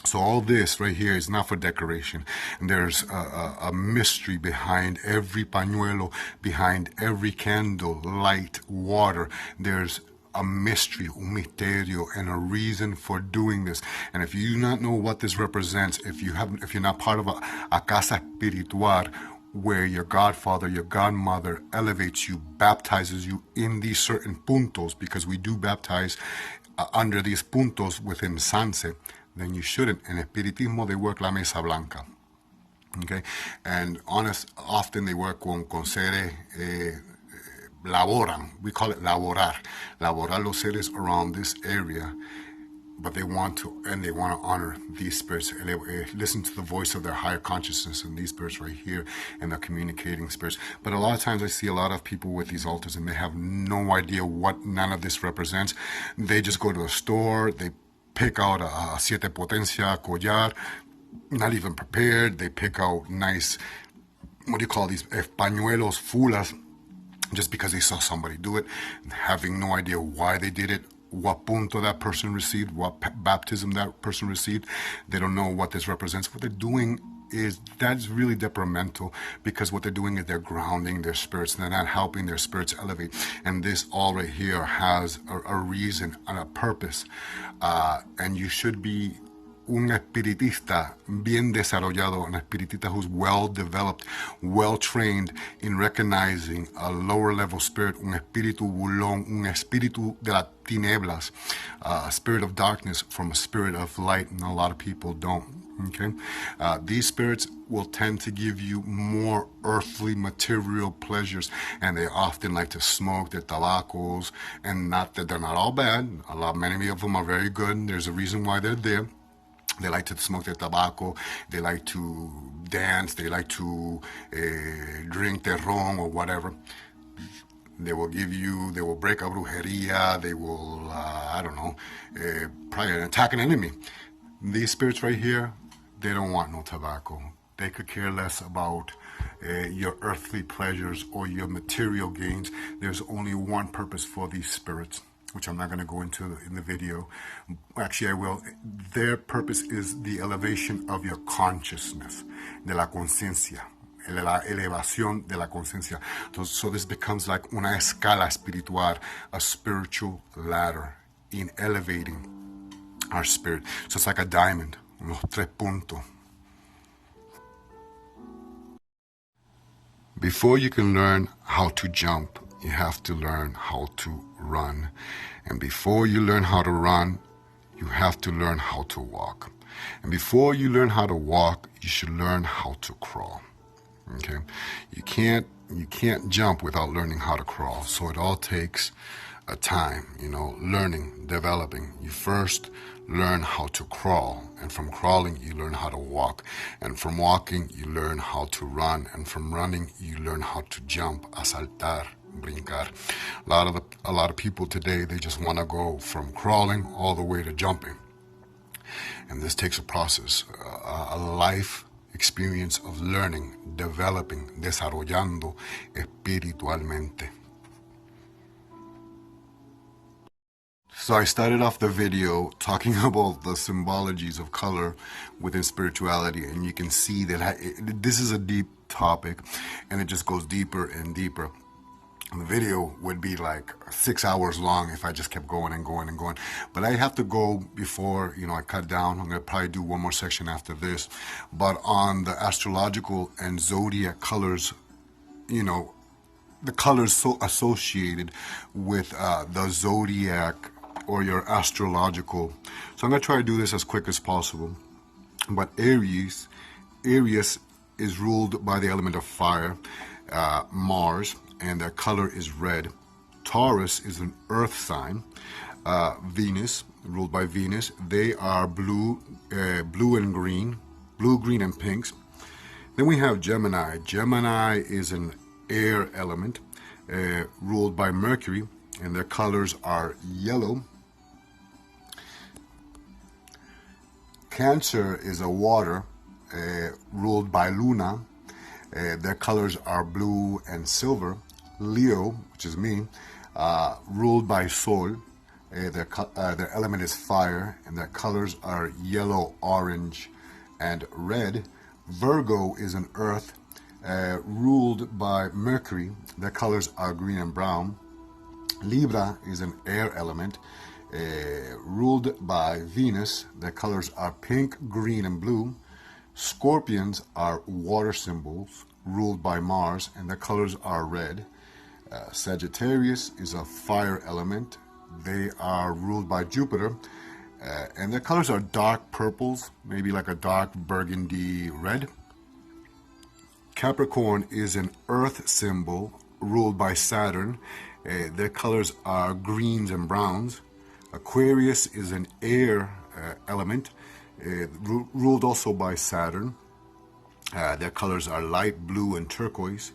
So all this right here is not for decoration. And there's a mystery behind every pañuelo, behind every candle, light, water. There's a mystery, un misterio, and a reason for doing this. And if you do not know what this represents, if you're not part of a casa espiritual, where your godfather, your godmother elevates you, baptizes you in these certain puntos, because we do baptize under these puntos within Sanse, then you shouldn't. In Espiritismo, they work la mesa blanca. Okay? And often they work con seres, laboran. We call it laborar. Laborar los seres around this area. But they want to honor these spirits. Listen to the voice of their higher consciousness and these spirits right here, and the communicating spirits. But a lot of times I see a lot of people with these altars and they have no idea what none of this represents. They just go to the store, they pick out a siete potencia collar, not even prepared. They pick out nice, what do you call these, pañuelos, fulas, just because they saw somebody do it, having no idea why they did it, what punto that person received, what baptism that person received. They don't know what this represents. What they're doing that's really detrimental, because what they're doing is they're grounding their spirits. They're not helping their spirits elevate. And this all right here has a reason and a purpose. And you should be un espiritista bien desarrollado, an espiritista who's well developed, well trained in recognizing a lower level spirit, un espíritu bulón, un espíritu de las tinieblas, a spirit of darkness from a spirit of light, and a lot of people don't. Okay, these spirits will tend to give you more earthly material pleasures, and they often like to smoke their tabacos, and not that they're not all bad. Many of them are very good. There's a reason why they're there. They like to smoke their tobacco, they like to dance, they like to drink their ron or whatever. They will break a brujeria, they will, probably attack an enemy. These spirits right here, they don't want no tobacco. They could care less about your earthly pleasures or your material gains. There's only one purpose for these spirits, which I'm not going to go into in the video. Actually, I will. Their purpose is the elevation of your consciousness, de la conciencia, la elevación de la conciencia. So this becomes like una escala espiritual, a spiritual ladder in elevating our spirit. So it's like a diamond, unos tres puntos. Before you can learn how to jump, you have to learn how to run. And before you learn how to run, you have to learn how to walk. And before you learn how to walk, you should learn how to crawl. Okay? You can't jump without learning how to crawl. So it all takes a time, learning, developing. You first learn how to crawl, and from crawling you learn how to walk, and from walking you learn how to run, and from running you learn how to jump, a saltar, brincar. A lot of people today, they just want to go from crawling all the way to jumping, and this takes a process, a life experience of learning, developing, desarrollando espiritualmente. So I started off the video talking about the symbologies of color within spirituality, and you can see that this is a deep topic, and it just goes deeper and deeper. And the video would be like 6 hours long if I just kept going and going and going. But I have to go before, I cut down. I'm going to probably do one more section after this. But on the astrological and zodiac colors, the colors so associated with the zodiac or your astrological. So I'm going to try to do this as quick as possible. But Aries is ruled by the element of fire, Mars, and their color is red. Taurus is an earth sign. Venus, ruled by Venus, they are blue and green, blue, green, and pinks. Then we have Gemini. Gemini is an air element, ruled by Mercury, and their colors are yellow. Cancer is a water, ruled by Luna. Their colors are blue and silver. Leo, which is me, ruled by Sol. Their element is fire, and their colors are yellow, orange, and red. Virgo is an earth ruled by Mercury. Their colors are green and brown. Libra is an air element ruled by Venus. Their colors are pink, green, and blue. Scorpions are water symbols ruled by Mars, and their colors are red. Sagittarius is a fire element. They are ruled by Jupiter, and their colors are dark purples, maybe like a dark burgundy red. Capricorn is an earth symbol ruled by Saturn. Their colors are greens and browns. Aquarius is an air element ruled also by Saturn. Their colors are light blue and turquoise.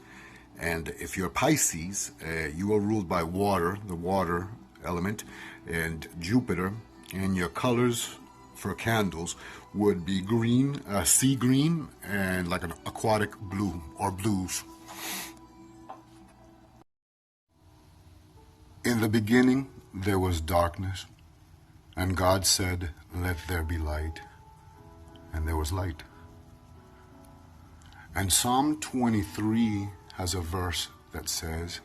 And if you're Pisces, you are ruled by water, the water element, and Jupiter. And your colors for candles would be green, sea green, and like an aquatic blue or blues. In the beginning, there was darkness, and God said, "Let there be light," and there was light. And Psalm 23 has a verse that says,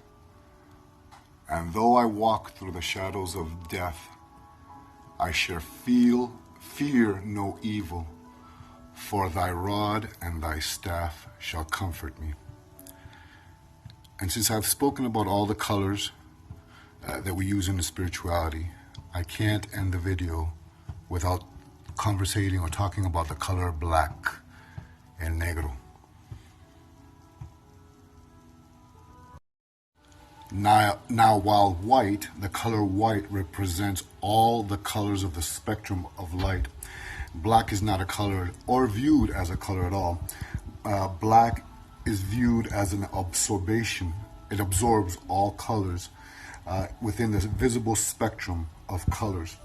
"And though I walk through the shadows of death, I shall fear no evil, for thy rod and thy staff shall comfort me." And since I've spoken about all the colors that we use in the spirituality, I can't end the video without conversating or talking about the color black, el negro. Now, while white, the color white represents all the colors of the spectrum of light, black is not a color or viewed as a color at all. Black is viewed as an absorption. It absorbs all colors within the visible spectrum of colors,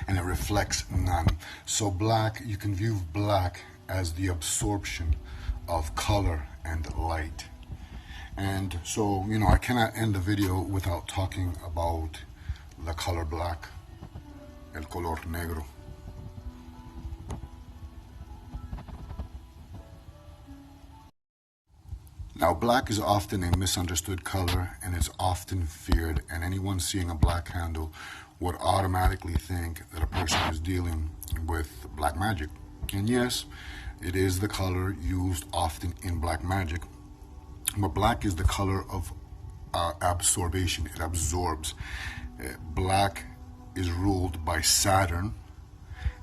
and it reflects none. So black, you can view black as the absorption of color and light. And so, I cannot end the video without talking about the color black, el color negro. Now, black is often a misunderstood color, and is often feared, and anyone seeing a black handle would automatically think that a person is dealing with black magic. And yes, it is the color used often in black magic. But black is the color of absorption. It absorbs. Black is ruled by Saturn,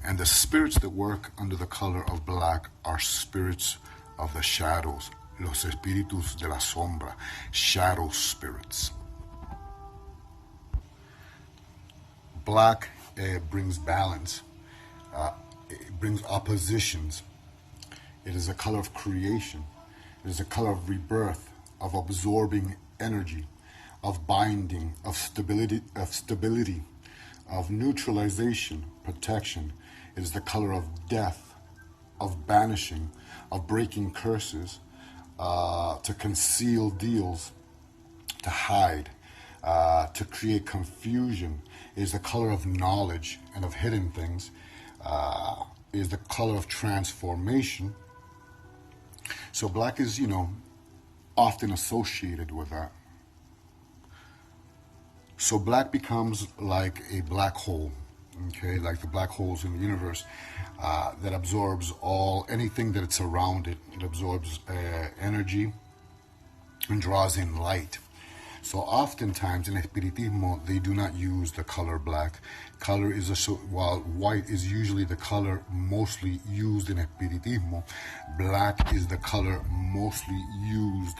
and the spirits that work under the color of black are spirits of the shadows, los espíritus de la sombra, shadow spirits. Black brings balance. It brings oppositions. It is a color of creation. It is a color of rebirth, of absorbing energy, of binding, of stability, of neutralization, protection. It is the color of death, of banishing, of breaking curses, to conceal deals, to hide, to create confusion. It is the color of knowledge and of hidden things. It is the color of transformation. So black is, often associated with that. So black becomes like a black hole, okay, like the black holes in the universe that absorbs anything that it's around it. It absorbs energy and draws in light. So oftentimes in Espiritismo, they do not use the color black. While white is usually the color mostly used in Espiritismo, black is the color mostly used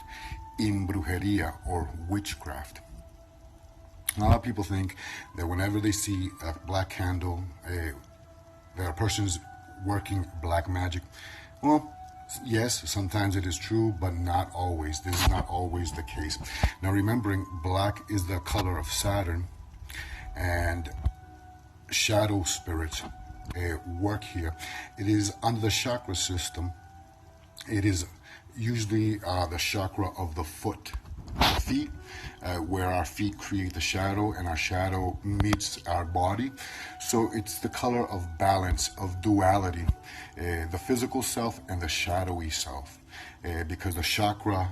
in brujeria or witchcraft. A lot of people think that whenever they see a black candle, that a person's working black magic. Well, yes, sometimes it is true, but not always. This is not always the case. Now, remembering black is the color of Saturn, and shadow spirits work here. It is under the chakra system. It is usually the chakra of the foot. feet, where our feet create the shadow and our shadow meets our body. So it's the color of balance, of duality, the physical self and the shadowy self. Because the chakra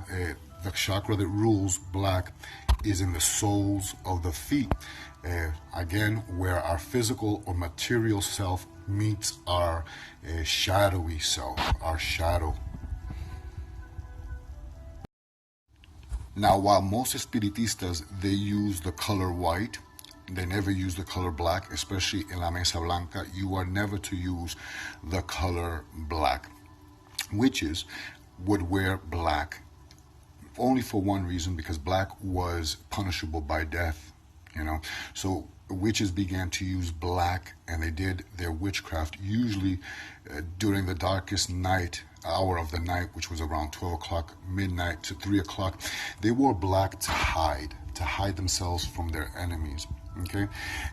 that rules black is in the soles of the feet. Again, where our physical or material self meets our shadowy self, our shadow. Now, while most espiritistas, they use the color white, they never use the color black, especially in La Mesa Blanca. You are never to use the color black. Witches would wear black only for one reason, because black was punishable by death, So witches began to use black, and they did their witchcraft usually during the darkest hour of the night, which was around 12 o'clock midnight to 3 o'clock. They wore black to hide themselves from their enemies. Okay,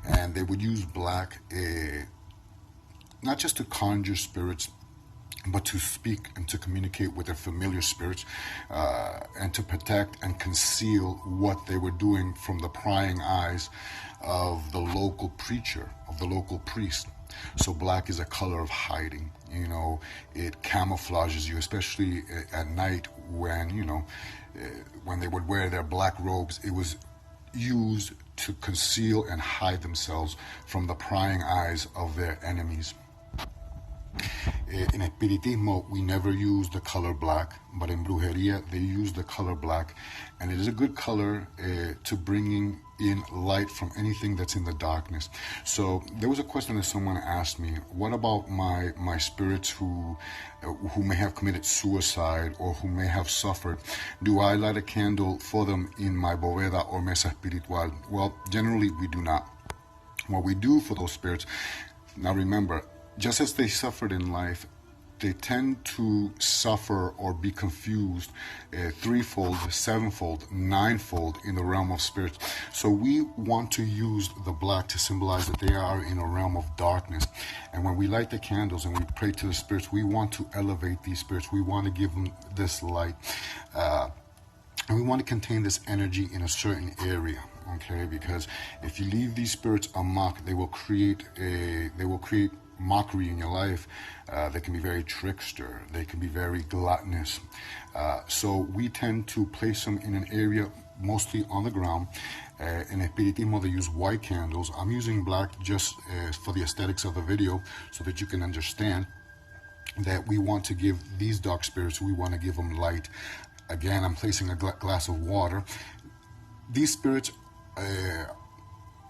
and they would use black not just to conjure spirits, but to speak and to communicate with their familiar spirits, and to protect and conceal what they were doing from the prying eyes of the local preacher, of the local priest. So black is a color of hiding. It camouflages you, especially at night when they would wear their black robes. It was used to conceal and hide themselves from the prying eyes of their enemies. In Espiritismo, we never use the color black, but in Brujeria, they use the color black, and it is a good color to bringing in light from anything that's in the darkness. So there was a question that someone asked me: what about my spirits who may have committed suicide or who may have suffered? Do I light a candle for them in my boveda or mesa espiritual? Well, generally we do not. What we do for those spirits, now remember, just as they suffered in life, they tend to suffer or be confused threefold, sevenfold, ninefold in the realm of spirits. So we want to use the black to symbolize that they are in a realm of darkness. And when we light the candles and we pray to the spirits, we want to elevate these spirits. We want to give them this light. And we want to contain this energy in a certain area. Okay, because if you leave these spirits amok, they will create mockery in your life. They can be very trickster. They can be very gluttonous. So we tend to place them in an area mostly on the ground. In Espiritismo, they use white candles. I'm using black just for the aesthetics of the video, so that you can understand that we want to give these dark spirits, we want to give them light. Again, I'm placing a glass of water. These spirits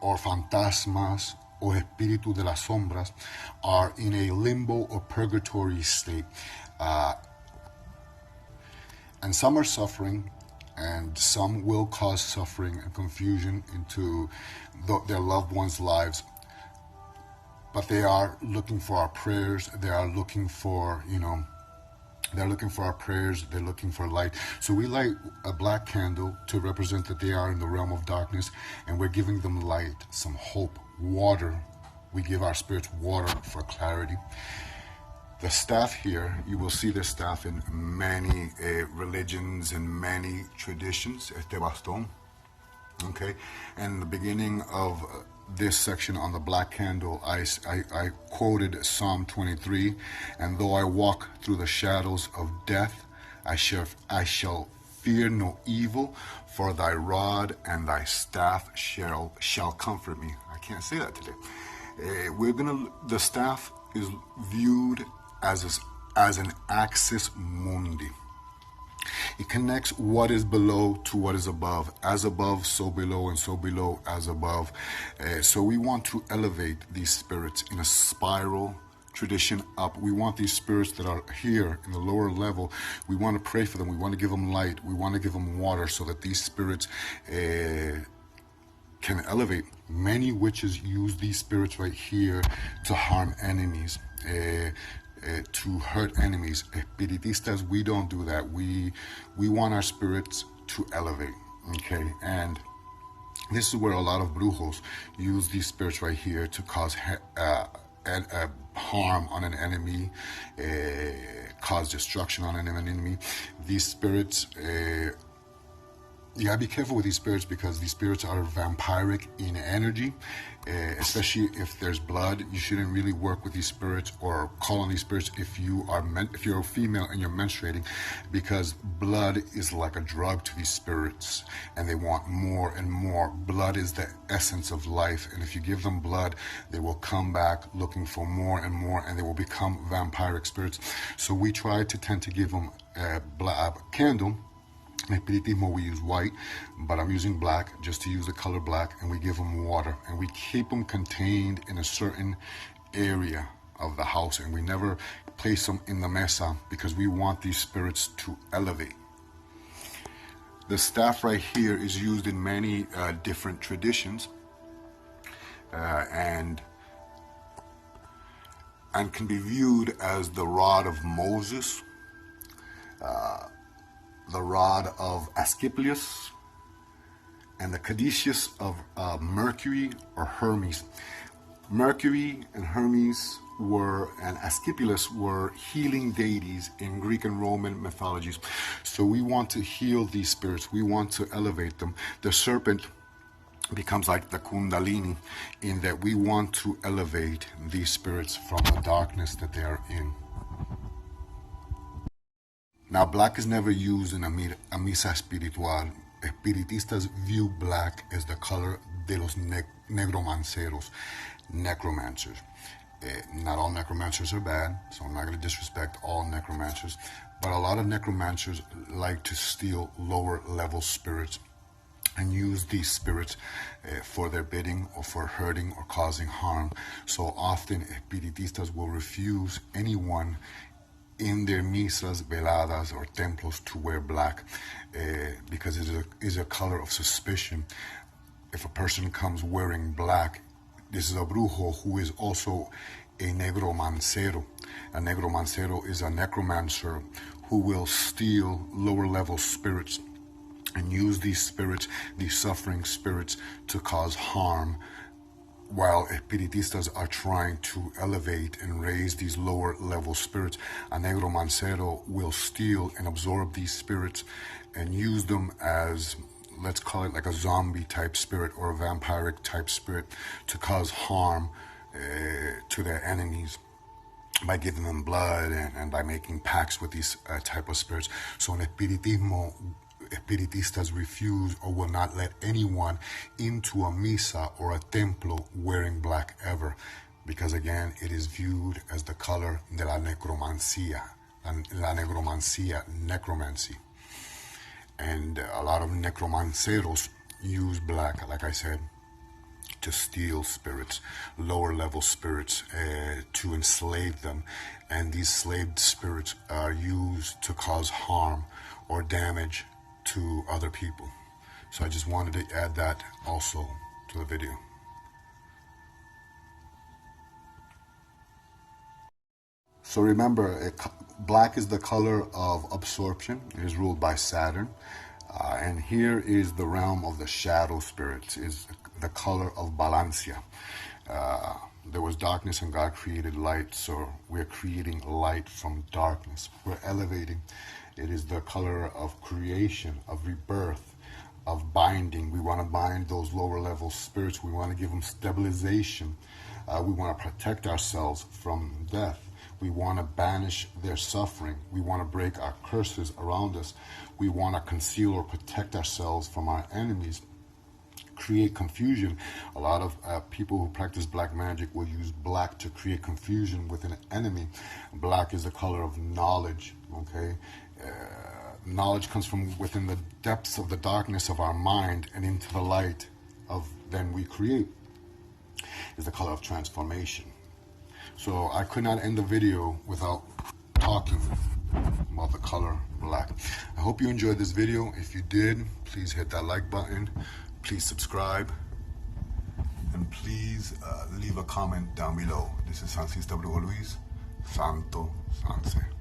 or fantasmas or espíritu de las sombras are in a limbo or purgatory state. And some are suffering, and some will cause suffering and confusion into their loved ones' lives. But they are looking for our prayers. They are looking for, they're looking for our prayers. They're looking for light. So we light a black candle to represent that they are in the realm of darkness, and we're giving them light, some hope, water. We give our spirits water for clarity. The staff here, you will see this staff in many religions and many traditions, este bastón. Okay, and in the beginning of this section on the black candle, I quoted Psalm 23, and though I walk through the shadows of death, I shall fear no evil, for thy rod and thy staff shall comfort me. I can't say that today. The staff is viewed as an axis mundi. It connects what is below to what is above. As above, so below, and so below, as above. So we want to elevate these spirits in a spiral tradition up. We want these spirits that are here in the lower level, we want to pray for them. We want to give them light. We want to give them water so that these spirits can elevate. Many witches use these spirits right here to harm enemies. To hurt enemies. Espiritistas, we don't do that. We want our spirits to elevate. Okay, and this is where a lot of brujos use these spirits right here to cause harm on an enemy, cause destruction on an enemy. These spirits you gotta be careful with these spirits because these spirits are vampiric in energy, especially if there's blood. You shouldn't really work with these spirits or call on these spirits if you're a female and you're menstruating, because blood is like a drug to these spirits and they want more and more. Blood is the essence of life, and if you give them blood, they will come back looking for more and more, and they will become vampiric spirits. So we try to tend to give them a candle. In Espiritismo we use white, but I'm using black just to use the color black, and we give them water, and we keep them contained in a certain area of the house, and we never place them in the mesa because we want these spirits to elevate. The staff right here is used in many different traditions and can be viewed as the rod of Moses, the rod of Asclepius, and the caduceus of Mercury or Hermes. Mercury and Hermes and Asclepius were healing deities in Greek and Roman mythologies. So we want to heal these spirits. We want to elevate them. The serpent becomes like the Kundalini in that we want to elevate these spirits from the darkness that they are in. Now, black is never used in a misa espiritual. Espiritistas view black as the color de los negromanceros, necromancers. Not all necromancers are bad, so I'm not going to disrespect all necromancers, but a lot of necromancers like to steal lower level spirits and use these spirits for their bidding or for hurting or causing harm. So often espiritistas will refuse anyone in their misas, veladas, or templos to wear black because it is a color of suspicion. If a person comes wearing black, this is a brujo who is also a negromancero. A negromancero is a necromancer who will steal lower level spirits and use these spirits, these suffering spirits, to cause harm, while espiritistas are trying to elevate and raise these lower level spirits. A negromancero will steal and absorb these spirits and use them as, let's call it like a zombie type spirit or a vampiric type spirit to cause harm to their enemies by giving them blood and by making pacts with these type of spirits. So in Espiritismo, Espiritistas refuse or will not let anyone into a misa or a templo wearing black ever, because again, it is viewed as the color de la necromancia, necromancy. And a lot of necromanceros use black, like I said, to steal spirits, lower level spirits, to enslave them. And these slaved spirits are used to cause harm or damage to other people. So I just wanted to add that also to the video. So remember, black is the color of absorption. It is ruled by Saturn. And here is the realm of the shadow spirits, is the color of Balancia. There was darkness and God created light, so we're creating light from darkness. We're elevating. It is the color of creation, of rebirth, of binding. We want to bind those lower level spirits. We want to give them stabilization. We want to protect ourselves from death. We want to banish their suffering. We want to break our curses around us. We want to conceal or protect ourselves from our enemies. Create confusion. A lot of people who practice black magic will use black to create confusion with an enemy. Black is the color of knowledge, okay? Knowledge comes from within the depths of the darkness of our mind and into the light of then we create. Is the color of transformation. So I could not end the video without talking about the color black. I hope you enjoyed this video. If you did, please hit that like button. Please subscribe. And please leave a comment down below. This is Sansis W. Luis, Santo Sanse.